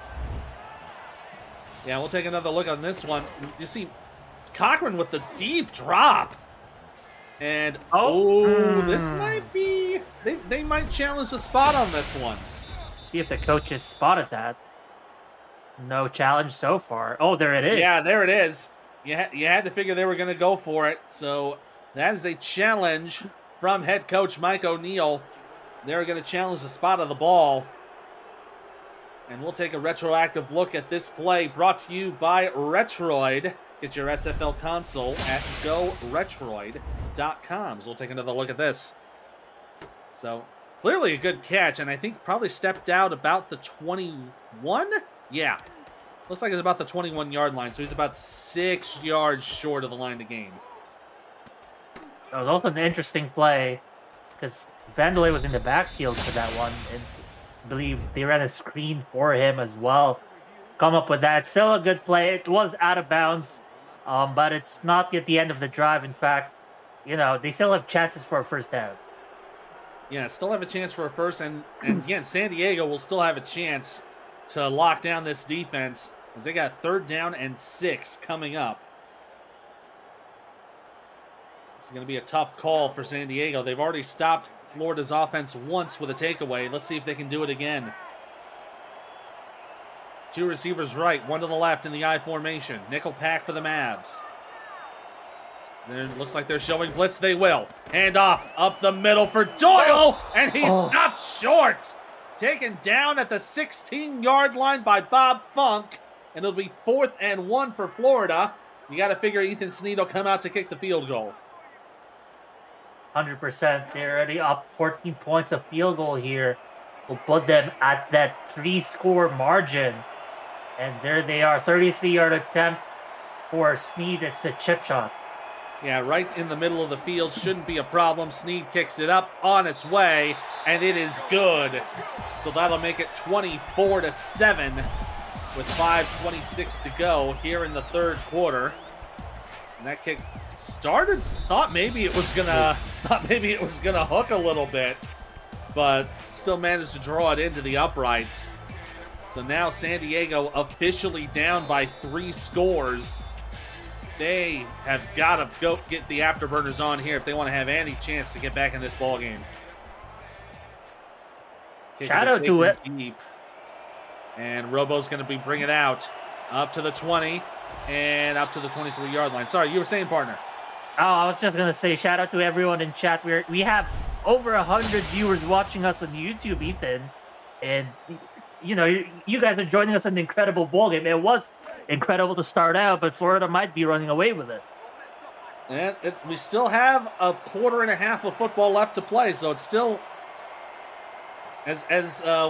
Yeah, we'll take another look on this one. You see Cochran with the deep drop. And, this might be... They might challenge the spot on this one. See if the coaches spotted that. No challenge so far. Oh, there it is. Yeah, there it is. You had to figure they were going to go for it. So that is a challenge from head coach Mike O'Neill. They're going to challenge the spot of the ball. And we'll take a retroactive look at this play brought to you by Retroid. Get your SFL console at GoRetroid.com. So we'll take another look at this. So clearly a good catch, and I think probably stepped out about the 21? Yeah. Looks like it's about the 21-yard line, so he's about 6 yards short of the line to gain. That was also an interesting play because Vandelay was in the backfield for that one, and I believe they ran a screen for him as well. Come up with that. Still a good play. It was out of bounds, but it's not yet the end of the drive. In fact, they still have chances for a first down. Yeah, still have a chance for a first, and again, San Diego will still have a chance to lock down this defense as they got 3rd down and 6 coming up. It's going to be a tough call for San Diego. They've already stopped Florida's offense once with a takeaway. Let's see if they can do it again. 2 receivers right, 1 to the left in the I formation. Nickel pack for the Mavs. Then it looks like they're showing blitz. They will. Hand off up the middle for Doyle, and he stopped short. Taken down at the 16-yard line by Bob Funk, and it'll be 4th and 1 for Florida. You got to figure Ethan Snead will come out to kick the field goal. 100%. They're already up 14 points. A field goal here will put them at that 3-score margin. And there they are, 33-yard attempt for Snead. It's a chip shot. Yeah, right in the middle of the field. Shouldn't be a problem. Snead kicks it up on its way, and it is good. So that'll make it 24-7 with 5:26 to go here in the third quarter. And that kick started, thought maybe it was gonna hook a little bit, but still managed to draw it into the uprights. So now San Diego officially down by 3 scores. They have got to go get the afterburners on here if they want to have any chance to get back in this ball game. Shout out to it. Deep. And Robo's going to be bringing it out up to the 20 and up to the 23-yard line. Sorry, you were saying, partner. Oh, I was just going to say shout out to everyone in chat. We have over 100 viewers watching us on YouTube, Ethan. And, you know, you guys are joining us in an incredible ball game. It was incredible to start out, but Florida might be running away with it. And we still have a quarter and a half of football left to play, so it's still, as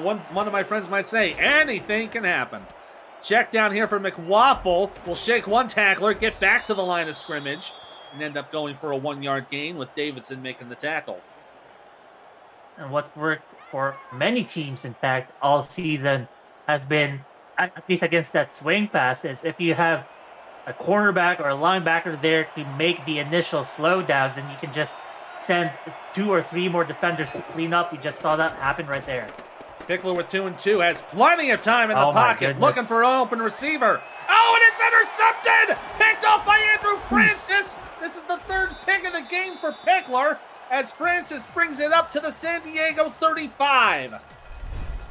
one of my friends might say, anything can happen. Check down here for McWaffle. Will shake one tackler, get back to the line of scrimmage, and end up going for a 1-yard gain with Davidson making the tackle. And what's worked for many teams, in fact, all season has been, at least against that swing pass, is if you have a cornerback or a linebacker there to make the initial slowdown, then you can just send 2 or 3 more defenders to clean up. We just saw that happen right there. Pickler with 2 and 2 has plenty of time in the pocket, looking for an open receiver. Oh, and it's intercepted! Picked off by Andrew Francis. This is the 3rd pick of the game for Pickler, as Francis brings it up to the San Diego 35.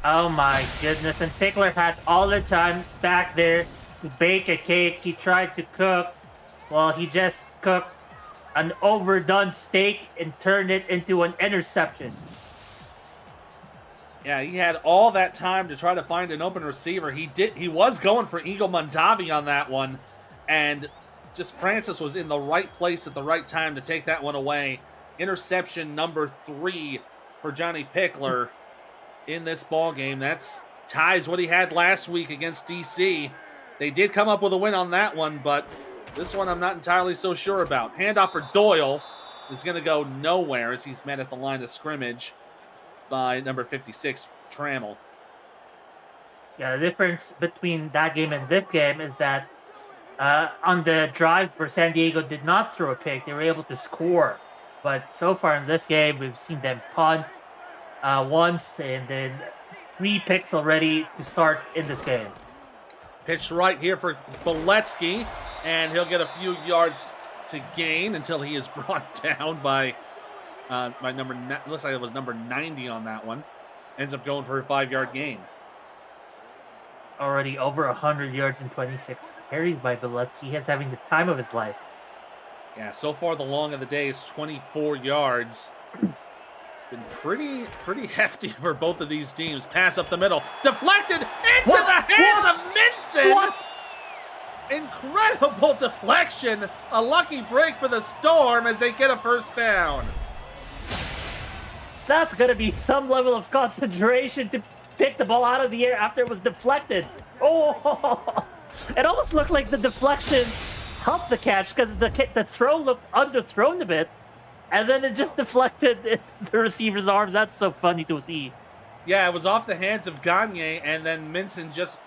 Oh my goodness, and Pickler had all the time back there to bake a cake. He tried to cook. Well, he just cooked an overdone steak and turned it into an interception. Yeah, he had all that time to try to find an open receiver. He was going for Eagle Mondavi on that one, and just Francis was in the right place at the right time to take that one away. Interception number 3 for Johnny Pickler in this ball game. That's ties what he had last week against DC. They did come up with a win on that one, but this one I'm not entirely so sure about. Handoff for Doyle is going to go nowhere as he's met at the line of scrimmage by number 56, Trammell. Yeah, the difference between that game and this game is that on the drive where San Diego did not throw a pick, they were able to score. But so far in this game, we've seen them punt once and then 3 picks already to start in this game. Pitch right here for Beletsky, and he'll get a few yards to gain until he is brought down by number, looks like it was number 90 on that one. Ends up going for a 5-yard gain. Already over 100 yards and 26 carries by Beletsky. He's having the time of his life. Yeah, so far the long of the day is 24 yards. It's been pretty hefty for both of these teams. Pass up the middle, deflected into the hands of Minson. Incredible deflection. A lucky break for the Storm as they get a first down. That's going to be some level of concentration to pick the ball out of the air after it was deflected. Oh, it almost looked like the deflection helped the catch because the throw looked underthrown a bit, and then it just deflected in the receiver's arms. That's so funny to see. Yeah, it was off the hands of Gagne, and then Minson just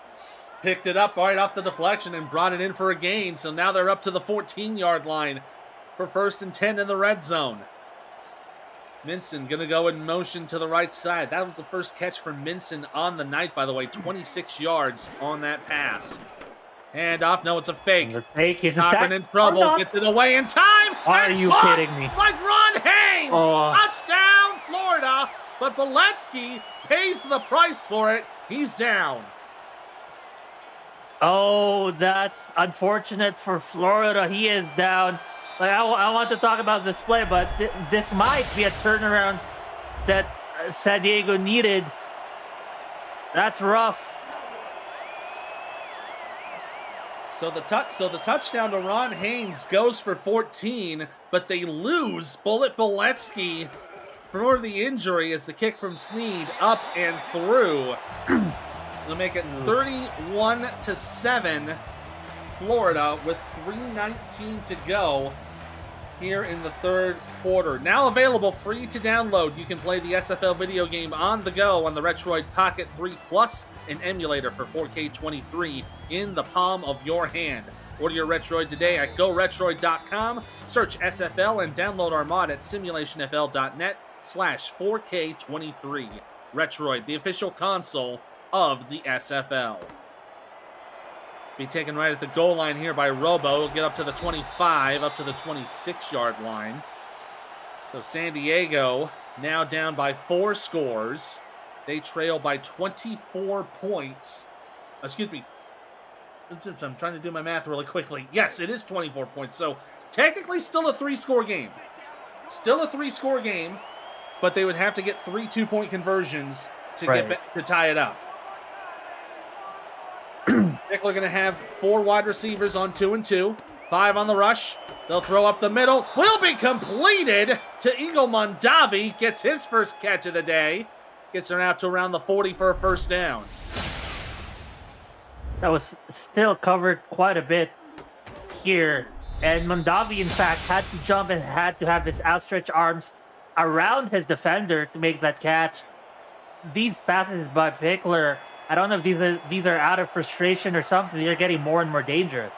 picked it up right off the deflection and brought it in for a gain. So now they're up to the 14-yard line for 1st and 10 in the red zone. Minson going to go in motion to the right side. That was the first catch for Minson on the night, by the way. 26 yards on that pass. Hand off. No, it's a fake. The fake. He's Cochran in trouble. Gets it away in time. Are you kidding me? Like Ron Haynes. Touchdown, Florida. But Beletsky pays the price for it. He's down. Oh, that's unfortunate for Florida. He is down. Like I want to talk about this play, but this might be a turnaround that San Diego needed. That's rough. So the touchdown to Ron Haynes goes for 14, but they lose Bullet Beletsky for the injury as the kick from Snead up and through. They'll make it 31-7. Florida with 3:19 to go here in the third quarter. Now available free to download. You can play the SFL video game on the go on the Retroid Pocket 3 Plus, an emulator for 4K 23 in the palm of your hand. Order your Retroid today at GoRetroid.com, search SFL, and download our mod at simulationfl.net/4K23. Retroid, the official console of the SFL. Be taken right at the goal line here by Robo. He'll get up to the 25, up to the 26-yard line. So San Diego now down by 4 scores. They trail by 24 points. Excuse me. I'm trying to do my math really quickly. Yes, it is 24 points. So it's technically still a 3-score game. Still a 3-score game, but they would have to get 3 2-point conversions to to tie it up. Pickler going to have 4 wide receivers on 2 and 2, 5 on the rush. They'll throw up the middle. Will be completed to Eagle Mondavi. Gets his first catch of the day. Gets her out to around the 40 for a first down. That was still covered quite a bit here. And Mondavi, in fact, had to jump and had to have his outstretched arms around his defender to make that catch. These passes by Pickler, I don't know if these are out of frustration or something. They're getting more and more dangerous.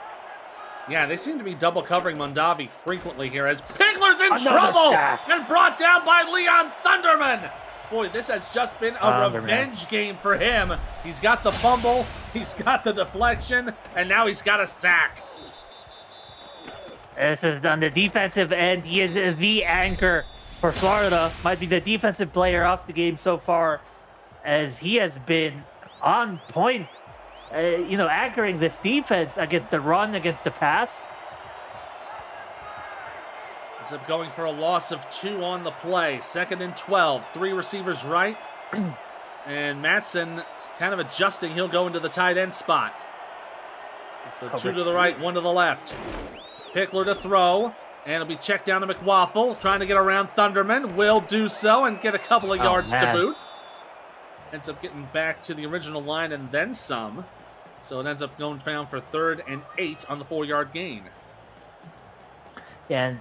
Yeah, they seem to be double covering Mondavi frequently here as Pickler's in trouble and brought down by Leon Thunderman. Boy, this has just been a revenge game for him. He's got the fumble, he's got the deflection, and now he's got a sack. This is on the defensive end. He is the anchor for Florida. Might be the defensive player of the game so far, as he has been on point, anchoring this defense against the run, against the pass. Ends up going for a loss of 2 on the play. 2nd and 12. 3 receivers right. And Matson kind of adjusting. He'll go into the tight end spot. So 2 to the right, 1 to the left. Pickler to throw. And it'll be checked down to McWaffle. Trying to get around Thunderman. Will do so and get a couple of yards to boot. Ends up getting back to the original line and then some. So it ends up going down for 3rd and 8 on the 4-yard gain. And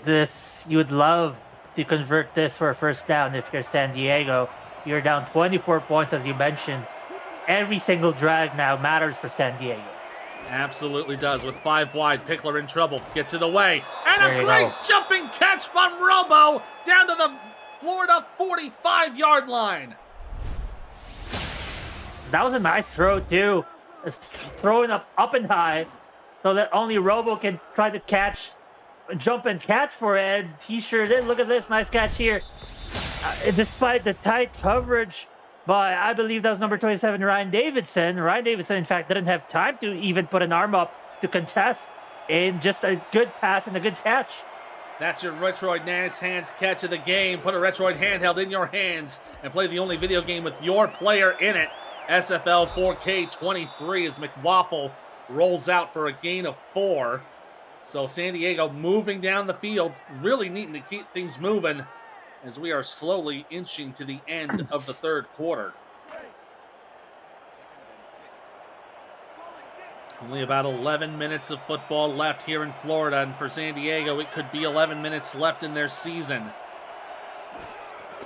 this, you would love to convert this for a first down if you're San Diego. You're down 24 points, as you mentioned. Every single drag now matters for San Diego. Absolutely does. With 5 wide, Pickler in trouble. Gets it away. And a great jumping catch from Robo down to the Florida 45-yard line. That was a nice throw, too. It's throwing up and high so that only Robo can try to jump and catch for it. And he sure did. Look at this. Nice catch here. Despite the tight coverage by, I believe that was number 27, Ryan Davidson. Ryan Davidson, in fact, didn't have time to even put an arm up to contest in just a good pass and a good catch. That's your Retroid Nice Hands catch of the game. Put a Retroid handheld in your hands and play the only video game with your player in it. SFL 4K23 as McWaffle rolls out for a gain of 4. So San Diego moving down the field, really needing to keep things moving as we are slowly inching to the end of the third quarter. Only about 11 minutes of football left here in Florida, and for San Diego, it could be 11 minutes left in their season.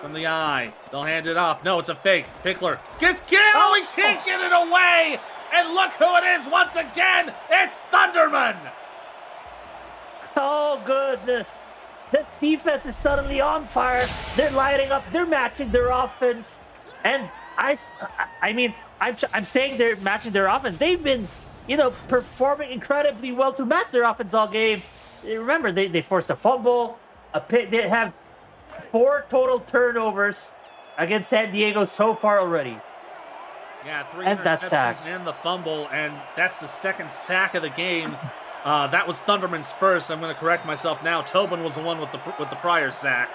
From the eye, they'll hand it off. No, it's a fake. Pickler gets killed. Oh, he can't get it away. And look who it is once again. It's Thunderman. Oh, goodness. The defense is suddenly on fire. They're lighting up. They're matching their offense. And I'm saying they're matching their offense. They've been, performing incredibly well to match their offense all game. Remember, they forced a fumble. They have 4 total turnovers against San Diego so far already. Yeah, 3 interceptions and the fumble, and that's the 2nd sack of the game. That was Thunderman's first. I'm going to correct myself now. Tobin was the one with the prior sack.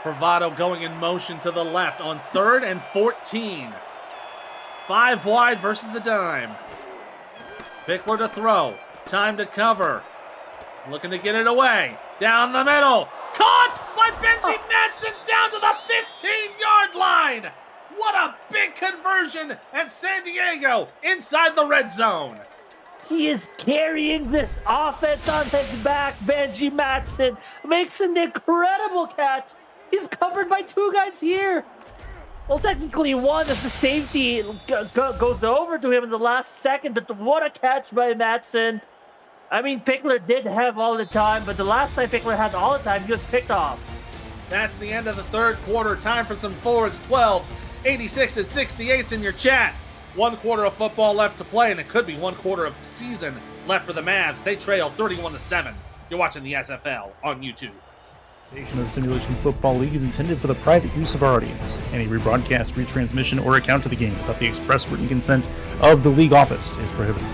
Bravado going in motion to the left on 3rd and 14. 5 wide versus the dime. Pickler to throw. Time to cover. Looking to get it away. Down the middle. Caught by Benji Madsen down to the 15-yard line. What a big conversion. And San Diego inside the red zone. He is carrying this offense on his back. Benji Matson makes an incredible catch. He's covered by two guys here. Well, technically one as the safety goes over to him in the last second, but what a catch by Matson. I mean, Pickler did have all the time, but the last time Pickler had all the time, he was picked off. That's the end of the third quarter. Time for some 4s, 12s, 86s, and 68s in your chat. 1 quarter of football left to play, and it could be 1 quarter of season left for the Mavs. They trail 31-7. You're watching the SFL on YouTube. The of the Simulation Football League is intended for the private use of our audience. Any rebroadcast, retransmission, or account of the game without the express written consent of the league office is prohibited.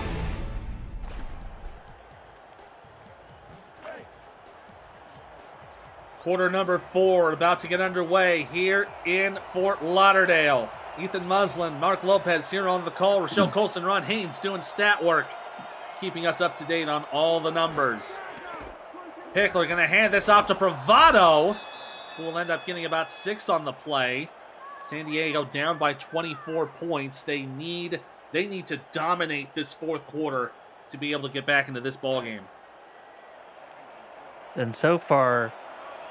Quarter number 4 about to get underway here in Fort Lauderdale. Ethan Muslin, Mark Lopez here on the call. Rochelle Colson, Ron Haynes doing stat work, keeping us up to date on all the numbers. Pickler going to hand this off to Bravado, who will end up getting about 6 on the play. San Diego down by 24 points. They need to dominate this fourth quarter to be able to get back into this ball game. And so far,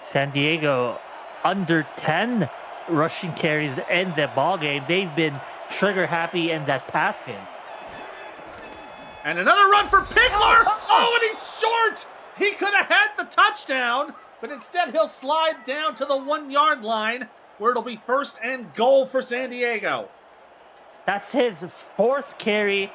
San Diego under 10 rushing carries in the ball game. They've been trigger happy in that pass game. And another run for Pickler. Oh, and he's short. He could have had the touchdown, but instead he'll slide down to the 1-yard line where it'll be 1st and goal for San Diego. That's his 4th carry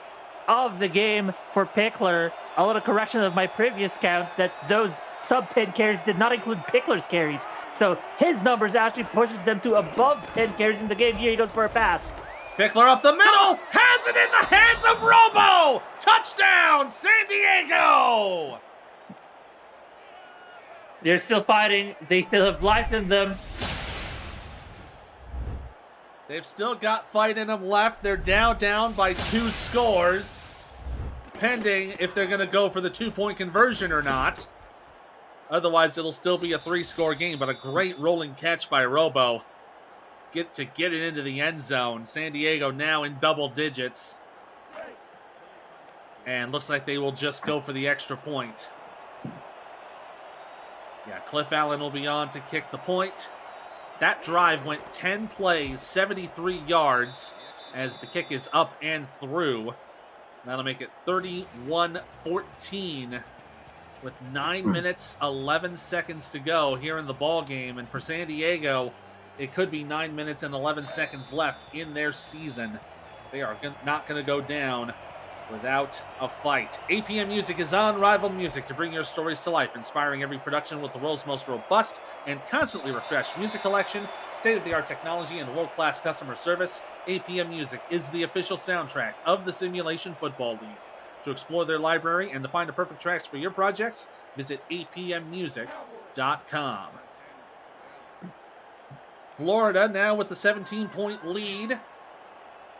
of the game for Pickler. A little correction of my previous count that those sub-10 carries did not include Pickler's carries. So his numbers actually pushes them to above 10 carries in the game. Here he goes for a pass. Pickler up the middle, has it in the hands of Robo! Touchdown, San Diego! They're still fighting. They still have life in them. They've still got fight in them left. They're down by 2 scores, pending if they're going to go for the 2-point conversion or not. Otherwise, it'll still be a 3-score game, but a great rolling catch by Robo. Get it into the end zone. San Diego now in double digits. And looks like they will just go for the extra point. Yeah, Cliff Allen will be on to kick the point. That drive went 10 plays, 73 yards, as the kick is up and through. That'll make it 31-14 with 9 minutes, 11 seconds to go here in the ball game. And for San Diego, it could be 9 minutes and 11 seconds left in their season. They are not going to go down without a fight. APM Music is unrivaled music to bring your stories to life, inspiring every production with the world's most robust and constantly refreshed music collection, state-of-the-art technology, and world-class customer service. APM Music is the official soundtrack of the Simulation Football League. To explore their library and to find the perfect tracks for your projects, visit apmmusic.com. Florida now with the 17-point lead.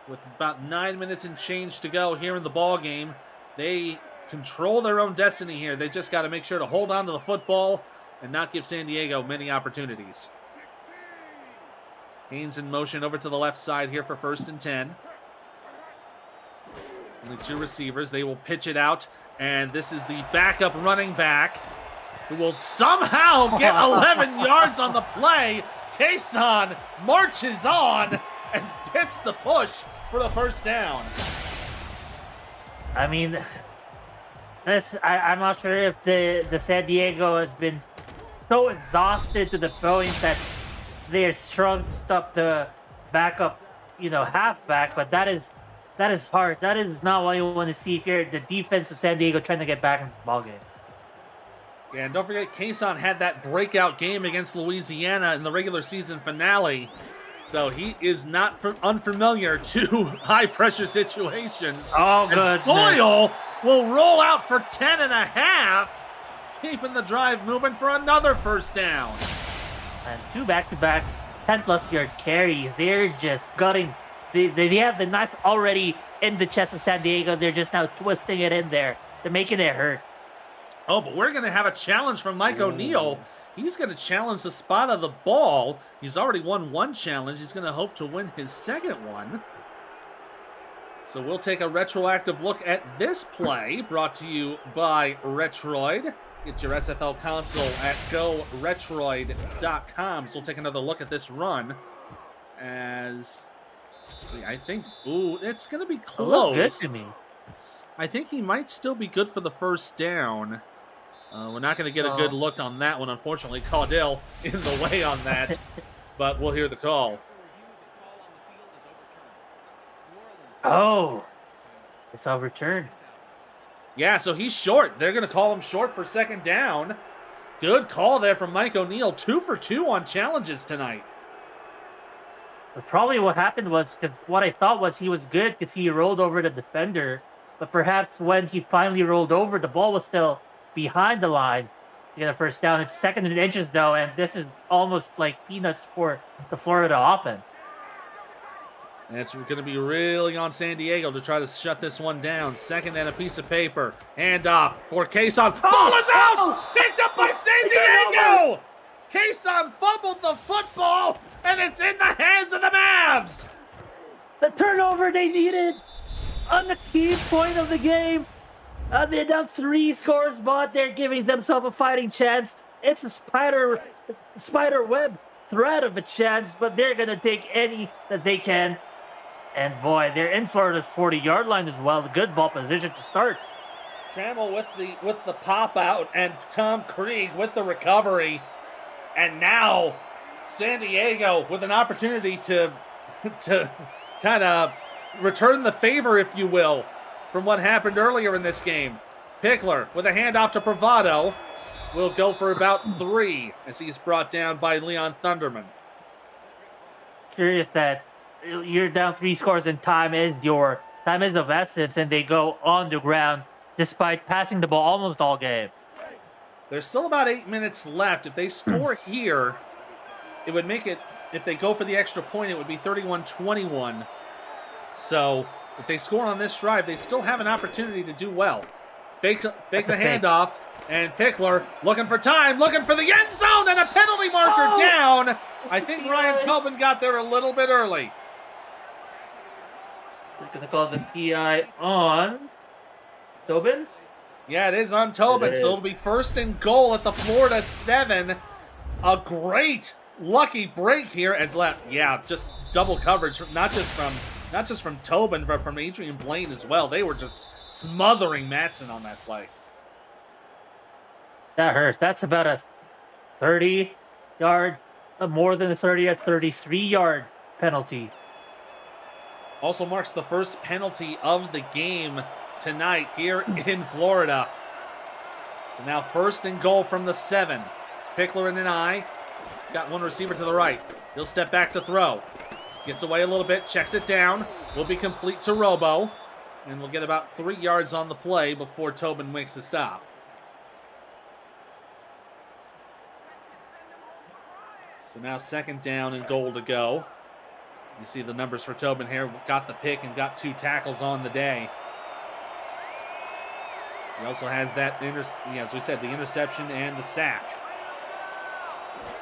With about 9 minutes and change to go here in the ball game. They control their own destiny here. They just got to make sure to hold on to the football and not give San Diego many opportunities. Haynes in motion over to the left side here for 1st and 10. Only 2 receivers. They will pitch it out, and this is the backup running back who will somehow get 11 yards on the play. Kason marches on and gets the push for the 1st down. I mean, I'm not sure if the San Diego has been so exhausted to the point that they're strong to stop the backup, halfback, but that is hard. That is not what you want to see if you're the defense of San Diego trying to get back into the ball game. Yeah, and don't forget, Kason had that breakout game against Louisiana in the regular season finale. So he is not unfamiliar to high-pressure situations. Oh, good. Boyle will roll out for 10.5, keeping the drive moving for another 1st down. And 2 back-to-back 10-plus yard carries. They're just gutting. They have the knife already in the chest of San Diego. They're just now twisting it in there. They're making it hurt. Oh, but we're going to have a challenge from Mike O'Neill. He's going to challenge the spot of the ball. He's already won 1 challenge. He's going to hope to win his 2nd one. So we'll take a retroactive look at this play, brought to you by Retroid. Get your SFL console at goretroid.com. So we'll take another look at this run. As, let's see, I think, it's going to be It looked good close. to me. I think he might still be good for the first down. We're not going to get a good look on that one. Unfortunately, Caudill in the way on that, but we'll hear the call. Oh, it's overturned. Yeah, so he's short. They're going to call him short for second down. Good call there from Mike O'Neill. 2 for 2 on challenges tonight. But probably what happened was, because what I thought was he was good because he rolled over the defender. But perhaps when he finally rolled over, the ball was still behind the line to get a first down. It's 2nd and inches, though, and this is almost like peanuts for the Florida offense. And it's going to be really on San Diego to try to shut this one down. 2nd and a piece of paper. Handoff for Kason. Ball is out! Picked up by San Diego! Kason fumbled the football, and it's in the hands of the Mavs! The turnover they needed on the key point of the game. They're down 3 scores, but they're giving themselves a fighting chance. It's a spider web thread of a chance, but they're going to take any that they can. And boy, they're in Florida's 40-yard line as well. A good ball position to start. Trammell with the pop out, and Tom Krieg with the recovery. And now San Diego with an opportunity to kind of return the favor, if you will, from what happened earlier in this game. Pickler with a handoff to Bravado will go for about 3 as he's brought down by Leon Thunderman. Curious that you're down 3 scores and time is of essence, and they go on the ground despite passing the ball almost all game. There's still about 8 minutes left. If they score here, it would make it, if they go for the extra point, it would be 31-21. So if they score on this drive, they still have an opportunity to do well. Fake the handoff, and Pickler looking for time, looking for the end zone, and a penalty marker down. I think Ryan Tobin got there a little bit early. They're going to call the PI on Tobin. Yeah, it is on Tobin, so it'll be 1st and goal at the Florida 7. A great lucky break here as just double coverage, not just from Tobin, but from Adrian Blaine as well. They were just smothering Matson on that play. That hurts. That's about a 30-yard, more than a 33-yard penalty. Also marks the first penalty of the game tonight here in Florida. So now 1st and goal from the 7. Pickler in an eye. Got one receiver to the right. He'll step back to throw. Gets away a little bit, checks it down. Will be complete to Robo. And we'll get about 3 yards on the play before Tobin makes the stop. So now 2nd down and goal to go. You see the numbers for Tobin here. Got the pick and got 2 tackles on the day. He also has that, as we said, the interception and the sack.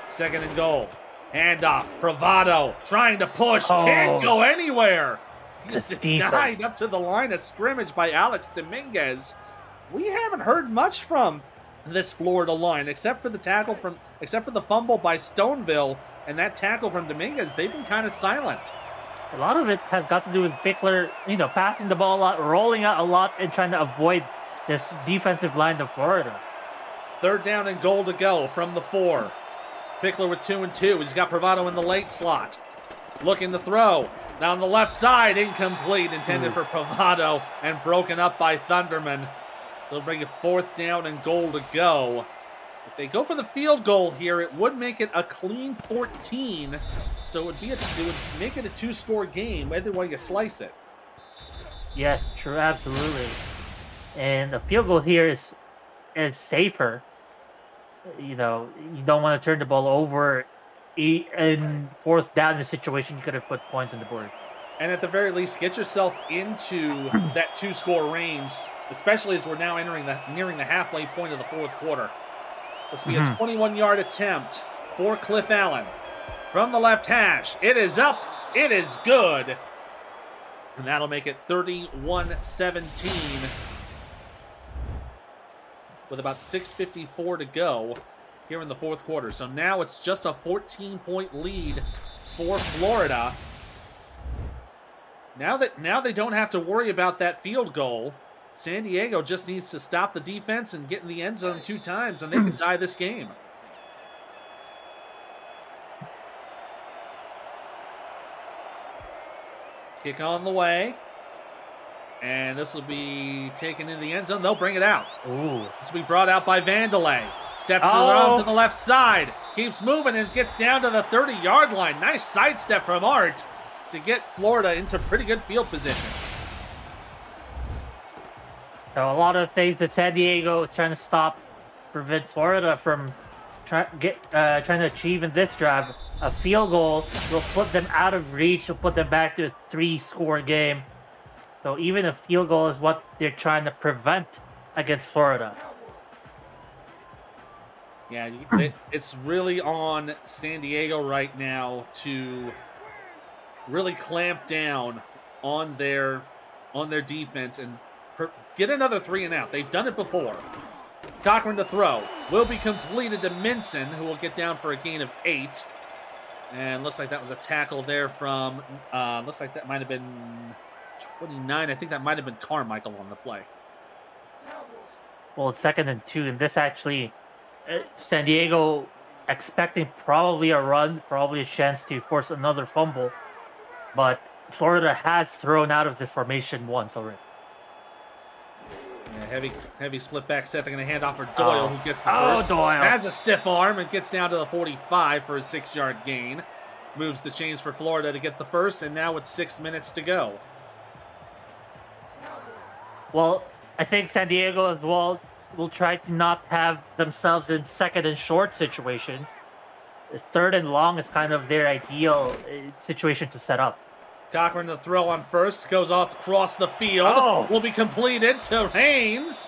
2nd and goal. Handoff. Bravado trying to push. Can't go anywhere. He's denied up to the line of scrimmage by Alex Dominguez. We haven't heard much from this Florida line, except for the fumble by Stoneville and that tackle from Dominguez. They've been kind of silent. A lot of it has got to do with Pickler, passing the ball a lot, rolling out a lot, and trying to avoid this defensive line of Florida. 3rd down and goal to go from the 4. Pickler with 2 and 2. He's got Bravado in the late slot. Looking to throw. Down the left side, incomplete. Intended for Bravado and broken up by Thunderman. So bring a 4th down and goal to go. If they go for the field goal here, it would make it a clean 14. So it would make it a 2-score game, either way you slice it. Yeah, true, absolutely. And the field goal here is safer. You don't want to turn the ball over in 4th down in a situation you could have put points on the board. And at the very least, get yourself into that 2-score range, especially as we're now nearing the halfway point of the 4th quarter. This will be a 21-yard attempt for Cliff Allen. From the left hash, it is up, it is good. And that'll make it 31-17 with about 6:54 to go here in the fourth quarter. So now it's just a 14-point lead for Florida. Now they don't have to worry about that field goal. San Diego just needs to stop the defense and get in the end zone 2 times, and they can tie this game. Kick on the way. And this will be taken into the end zone. They'll bring it out. Ooh. This will be brought out by Vandelay. Steps around to the left side. Keeps moving and gets down to the 30-yard line. Nice sidestep from Art to get Florida into pretty good field position. So a lot of things that San Diego is trying to prevent Florida from trying to achieve in this drive. A field goal will put them out of reach. Will put them back to a 3-score game. So even a field goal is what they're trying to prevent against Florida. Yeah, it's really on San Diego right now to really clamp down on their defense and get another 3 and out. They've done it before. Cochran to throw. Will be completed to Minson, who will get down for a gain of 8. And looks like that was a tackle there from, looks like that might have been 29. I think that might have been Carmichael on the play. Well, it's 2nd and 2, and this actually, San Diego expecting probably a run, probably a chance to force another fumble. But Florida has thrown out of this formation once already. Yeah, heavy split back set. They're going to hand off for Doyle, who gets the first. Doyle has a stiff arm and gets down to the 45 for a 6-yard gain. Moves the chains for Florida to get the first, and now with 6 minutes to go. Well, I think San Diego as well will try to not have themselves in 2nd and short situations. 3rd and long is kind of their ideal situation to set up. Cochran to throw on first, goes off across the field. Will be completed to Haynes,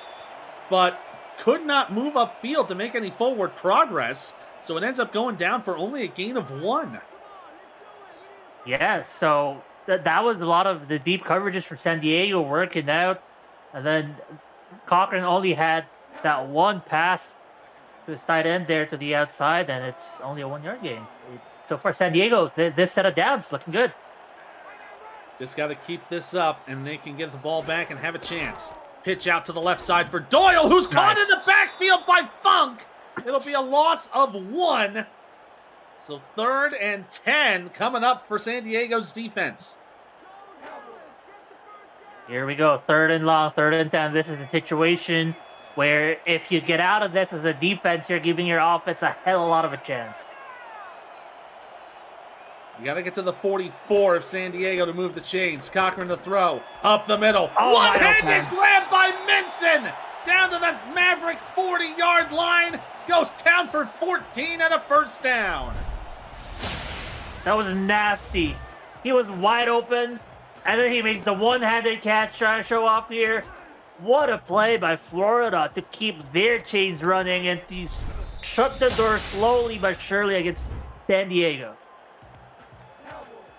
but could not move upfield to make any forward progress. So it ends up going down for only a gain of 1. Yeah, so that was a lot of the deep coverages for San Diego working out. And then Cochran only had that one pass to his tight end there to the outside, and it's only a 1-yard gain. So far, San Diego, this set of downs looking good. Just got to keep this up, and they can get the ball back and have a chance. Pitch out to the left side for Doyle, who's caught in the backfield by Funk. It'll be a loss of 1. So 3rd and 10 coming up for San Diego's defense. Here we go, 3rd and long, 3rd and 10. This is a situation where if you get out of this as a defense, you're giving your offense a hell of a lot of a chance. You got to get to the 44 of San Diego to move the chains. Cochran to throw. Up the middle. One-handed grab by Minson. Down to the Maverick 40-yard line. Goes down for 14 and a first down. That was nasty. He was wide open, and then he makes the one-handed catch trying to show off here. What a play by Florida to keep their chains running and to shut the door slowly but surely against San Diego.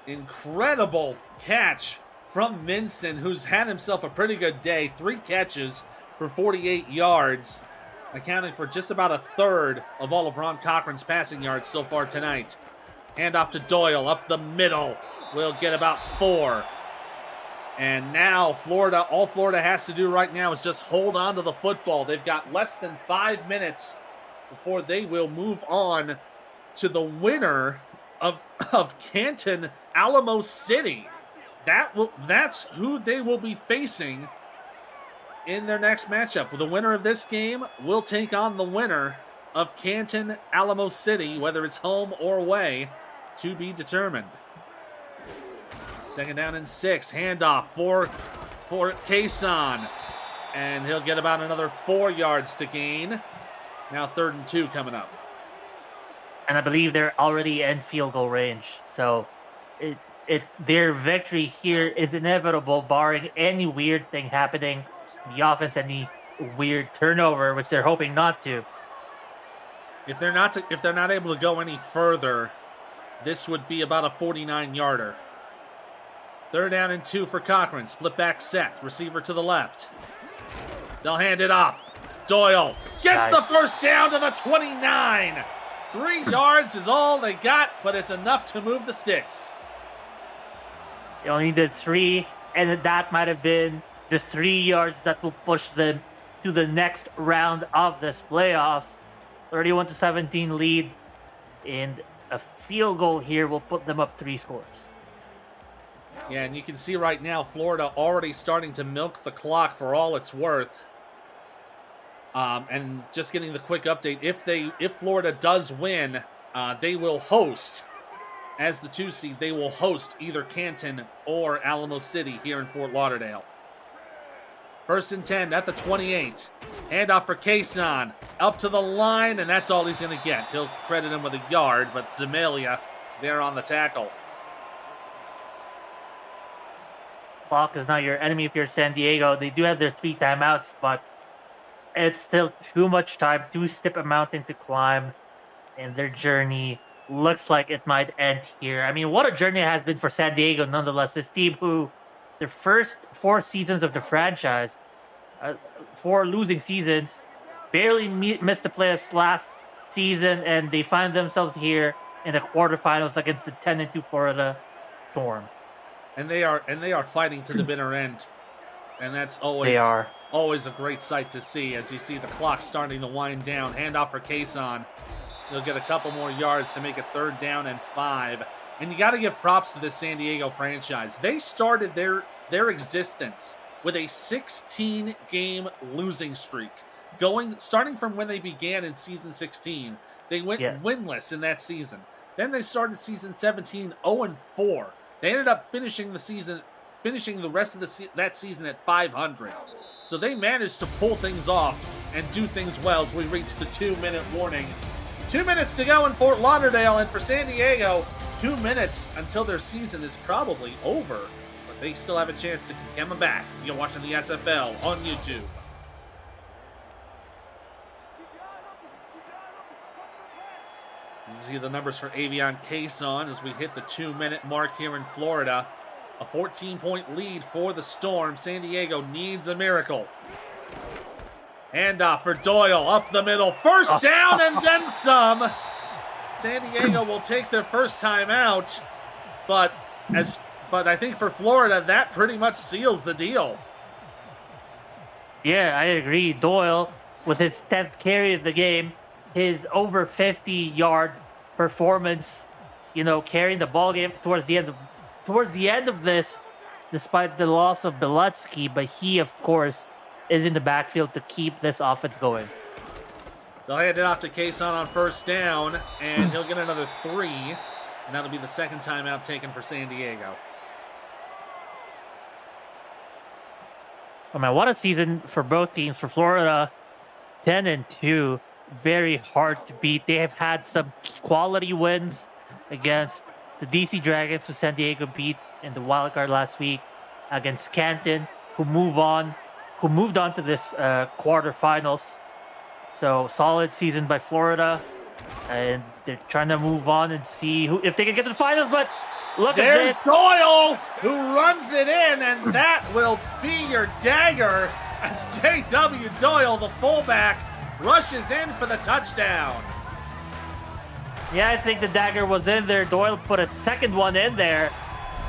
Incredible catch from Minson, who's had himself a pretty good day. 3 catches for 48 yards, accounting for just about a third of all of Ron Cochran's passing yards so far tonight. Handoff to Doyle up the middle. Will get about 4. And now all Florida has to do right now is just hold on to the football. They've got less than 5 minutes before they will move on to the winner of Canton Alamo City. That's who they will be facing in their next matchup. The winner of this game will take on the winner of Canton Alamo City, whether it's home or away, to be determined. 2nd down and 6. Handoff for Kason. And he'll get about another 4 yards to gain. Now 3rd and 2 coming up. And I believe they're already in field goal range. So their victory here is inevitable, barring any weird thing happening in the offense, any weird turnover, which they're hoping not to. If they're not able to go any further, this would be about a 49-yarder. 3rd down and 2 for Cochran. Split back set. Receiver to the left. They'll hand it off. Doyle gets the first down to the 29. 3 yards is all they got, but it's enough to move the sticks. They only did 3, and that might have been the 3 yards that will push them to the next round of this playoffs. 31-17 lead, and a field goal here will put them up 3 scores. Yeah, and you can see right now Florida already starting to milk the clock for all it's worth. And just getting the quick update, if Florida does win, they will host, as the 2 seed, they will host either Canton or Alamo City here in Fort Lauderdale. 1st and 10 at the 28. Handoff for Kason. Up to the line, and that's all he's going to get. He'll credit him with a yard, but Zemalia there on the tackle. Clock is not your enemy if you're San Diego. They do have their 3 timeouts, but it's still too much time, too steep a mountain to climb, and their journey looks like it might end here. I mean, what a journey it has been for San Diego, nonetheless. This team who, their first 4 seasons of the franchise, 4 losing seasons, barely missed the playoffs last season, and they find themselves here in the quarterfinals against the 10-2 Florida Storm. And they are fighting to the bitter end, and that's always a great sight to see. As you see the clock starting to wind down, handoff for Kason. He'll get a couple more yards to make it 3rd down and 5. And you got to give props to this San Diego franchise. They started their existence with a 16-game losing streak, starting from when they began in season 16. They went winless in that season. Then they started season 17 0-4. They ended up finishing the rest of that season at 500. So they managed to pull things off and do things well as we reach the 2-minute warning. 2 minutes to go in Fort Lauderdale, and for San Diego, 2 minutes until their season is probably over. But they still have a chance to come back. You're watching the SFL on YouTube. You see the numbers for Avion Kason as we hit the 2-minute mark here in Florida. A 14-point lead for the Storm. San Diego needs a miracle. Handoff for Doyle up the middle. First down and then some. San Diego will take their first time out. But I think for Florida, that pretty much seals the deal. Yeah, I agree. Doyle, with his 10th carry of the game, his over 50-yard performance, carrying the ball game towards the end of this, despite the loss of Bilutsky, but he, of course, is in the backfield to keep this offense going. They'll hand it off to Kason on 1st down, and he'll get another 3, and that'll be the 2nd timeout taken for San Diego. Oh man, what a season for both teams. For Florida, 10-2, very hard to beat. They have had some quality wins against the DC Dragons, who San Diego beat in the wild card last week, against Canton, who moved on to this quarterfinals. So solid season by Florida, and they're trying to move on and see if they can get to the finals. But look at this. There's Doyle who runs it in, and that will be your dagger as J.W. Doyle, the fullback, rushes in for the touchdown. Yeah, I think the dagger was in there. Doyle put a second one in there,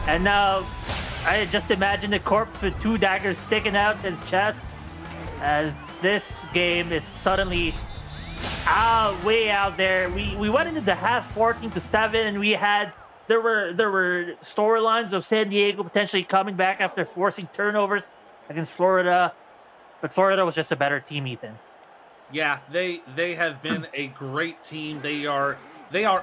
and now I just imagine the corpse with 2 daggers sticking out his chest, as this game is suddenly way out there. We went into the half 14-7, and there were storylines of San Diego potentially coming back after forcing turnovers against Florida, but Florida was just a better team, Ethan. Yeah, they have been a great team. They are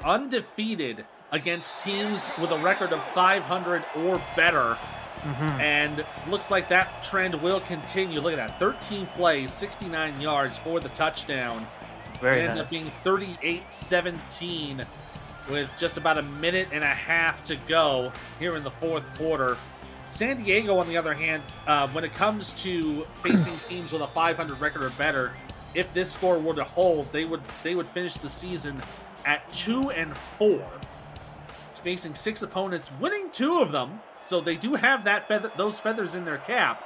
undefeated against teams with a record of 500 or better. And looks like that trend will continue. Look at that. 13 plays, 69 yards for the touchdown. Very it ends nice. up being 38-17 with just about a minute and a half to go here in the 4th quarter. San Diego, on the other hand, when it comes to facing teams with a 500 record or better, if this score were to hold, they would finish the season at 2-4. facing 6 opponents, winning 2 of them. So they do have those feathers in their cap,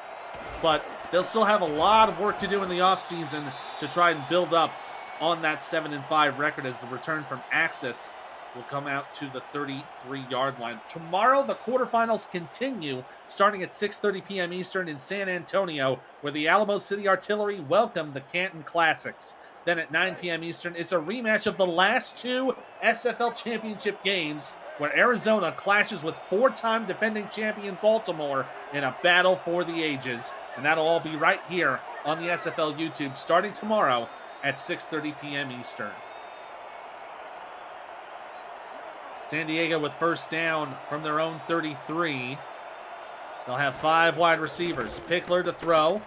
but they'll still have a lot of work to do in the offseason to try and build up on that 7-5 record as the return from Axis will come out to the 33-yard line. Tomorrow, the quarterfinals continue, starting at 6:30 p.m. Eastern in San Antonio, where the Alamo City Artillery welcome the Canton Classics. Then at 9 p.m. Eastern, it's a rematch of the last 2 SFL championship games, where Arizona clashes with 4-time defending champion Baltimore in a battle for the ages. And that'll all be right here on the SFL YouTube, starting tomorrow at 6:30 p.m. Eastern. San Diego with first down from their own 33. They'll have 5 wide receivers. Pickler to throw.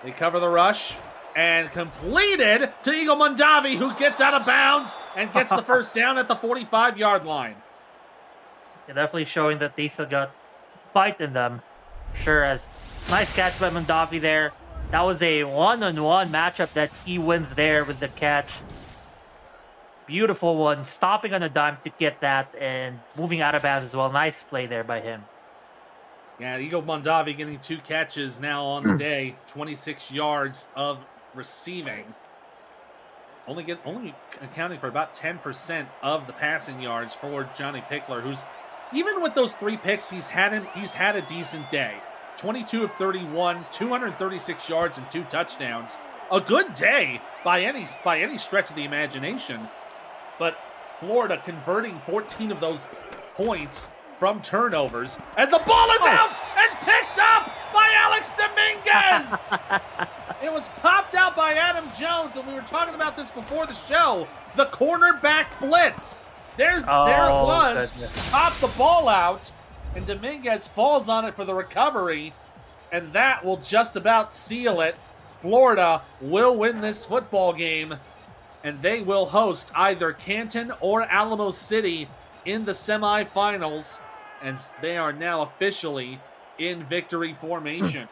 They cover the rush. And completed to Eagle Mondavi, who gets out of bounds and gets the first down at the 45-yard line. They're definitely showing that they still got fight in them. Sure, as nice catch by Mondavi there. That was a one-on-one matchup that he wins there with the catch. Beautiful one, stopping on a dime to get that and moving out of bounds as well. Nice play there by him. Yeah, Eagle Mondavi getting 2 catches now on the day, 26 yards of receiving. Only accounting for about 10% of the passing yards for Johnny Pickler, who's, even with those 3 picks, he's had a decent day. 22 of 31, 236 yards and 2 touchdowns. A good day by any stretch of the imagination. But Florida converting 14 of those points from turnovers. And the ball is out and picked up by Alex Dominguez. It was popped out by Adam Jones, and we were talking about this before the show. The cornerback blitz. There it was. Goodness. Popped the ball out, and Dominguez falls on it for the recovery, and that will just about seal it. Florida will win this football game, and they will host either Canton or Alamo City in the semifinals, as they are now officially in victory formation.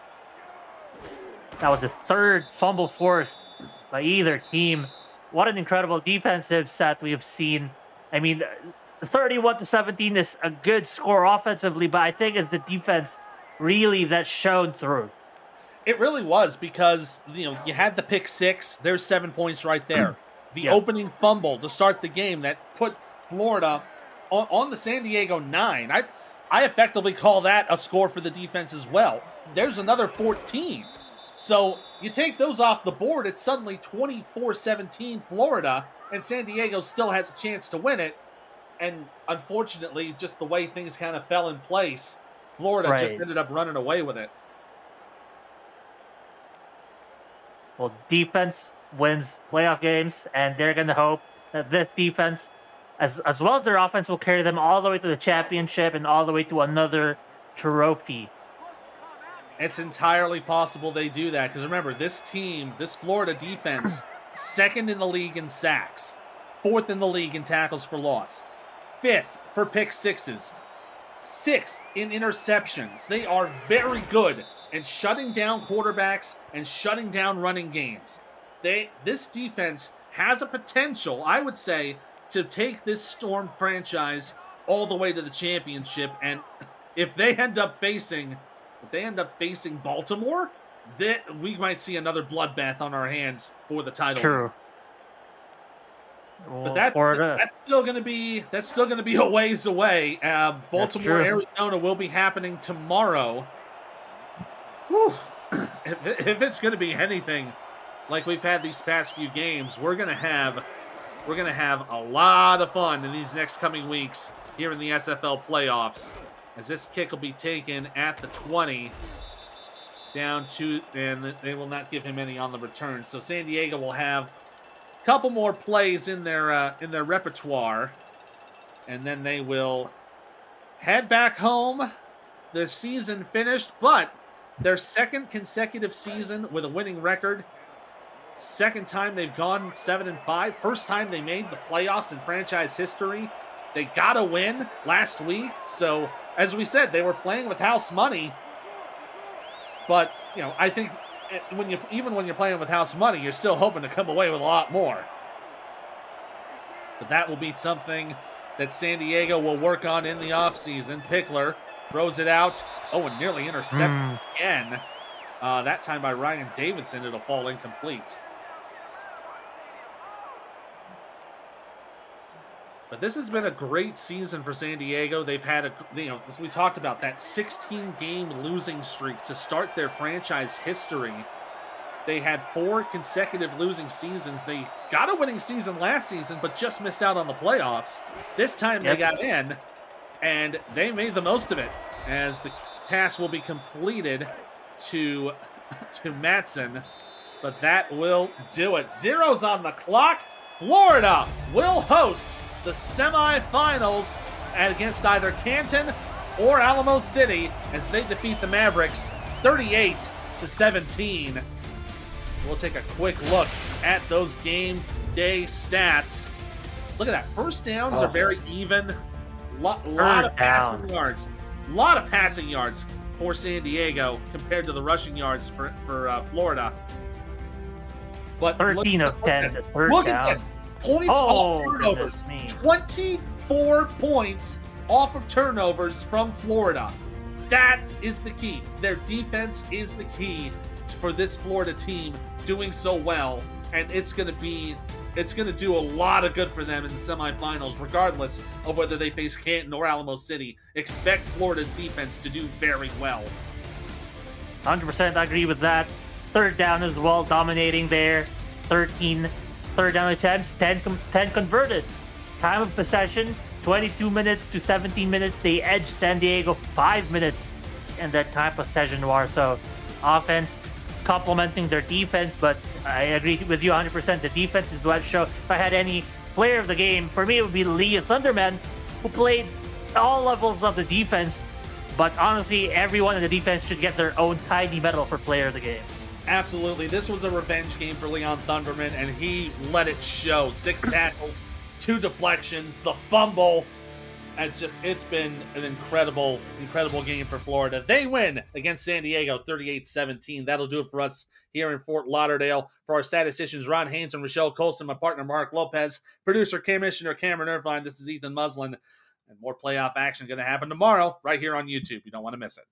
That was his 3rd fumble forced by either team. What an incredible defensive set we've seen. I mean, 31-17 is a good score offensively, but I think it's the defense really that shone through. It really was, because you had the pick 6. There's 7 points right there. The opening fumble to start the game that put Florida on the San Diego 9. I effectively call that a score for the defense as well. There's another 14. So you take those off the board, it's suddenly 24-17 Florida, and San Diego still has a chance to win it. And unfortunately, just the way things kind of fell in place, Florida just ended up running away with it. Well, defense wins playoff games, and they're going to hope that this defense, as well as their offense, will carry them all the way to the championship and all the way to another trophy. It's entirely possible they do that, because remember, this Florida defense, 2nd in the league in sacks, 4th in the league in tackles for loss, 5th for pick 6s, 6th in interceptions. They are very good at shutting down quarterbacks and shutting down running games. This defense has a potential, I would say, to take this Storm franchise all the way to the championship. And if they end up facing Baltimore, we might see another bloodbath on our hands for the title. True. But that's still going to be a ways away. Baltimore, Arizona will be happening tomorrow. Whew. If it's going to be anything like we've had these past few games, we're going to have a lot of fun in these next coming weeks here in the SFL playoffs, as this kick will be taken at the 20 down to, and they will not give him any on the return. So San Diego will have a couple more plays in their repertoire, and then they will head back home. The season finished, but their 2nd consecutive season with a winning record. 2nd time they've gone 7-5. First time they made the playoffs in franchise history. They got a win last week. So, as we said, they were playing with house money. But, I think when you're playing with house money, you're still hoping to come away with a lot more. But that will be something that San Diego will work on in the offseason. Pickler throws it out. Oh, and nearly intercepted again. That time by Ryan Davidson, it'll fall incomplete. But this has been a great season for San Diego. They've had as we talked about, that 16-game losing streak to start their franchise history. They had 4 consecutive losing seasons. They got a winning season last season, but just missed out on the playoffs. This time they got in, and they made the most of it, as the pass will be completed to Matson. But that will do it. 0's on the clock. Florida will host the semifinals against either Canton or Alamo City as they defeat the Mavericks 38-17. We'll take a quick look at those game day stats. Look at that. First downs are very even. Lot of passing yards. A lot of passing yards for San Diego compared to the rushing yards for Florida. But 13 of 10 at third look down. at this. Points off turnovers. 24 points off of turnovers from Florida. That is the key. Their defense is the key for this Florida team doing so well, and it's going to do a lot of good for them in the semifinals, regardless of whether they face Canton or Alamo City. Expect Florida's defense to do very well. 100% I agree with that. Third down as well, dominating there. 13 third down attempts, 10 converted. Time of possession, 22 minutes to 17 minutes. They edged San Diego 5 minutes in that time possession war. So offense complementing their defense, but I agree with you 100%. The defense is what show. If I had any player of the game, for me it would be Lee Thunderman, who played all levels of the defense. But honestly, everyone in the defense should get their own tiny medal for player of the game. Absolutely. This was a revenge game for Leon Thunderman, and he let it show. 6 tackles, 2 deflections, the fumble. It's been an incredible game for Florida. They win against San Diego 38-17. That'll do it for us here in Fort Lauderdale. For our statisticians, Ron Haynes and Rochelle Colston, my partner Mark Lopez, producer Commissioner Cameron Irvine, this is Ethan Muslin, and more playoff action going to happen tomorrow right here on YouTube. You don't want to miss it.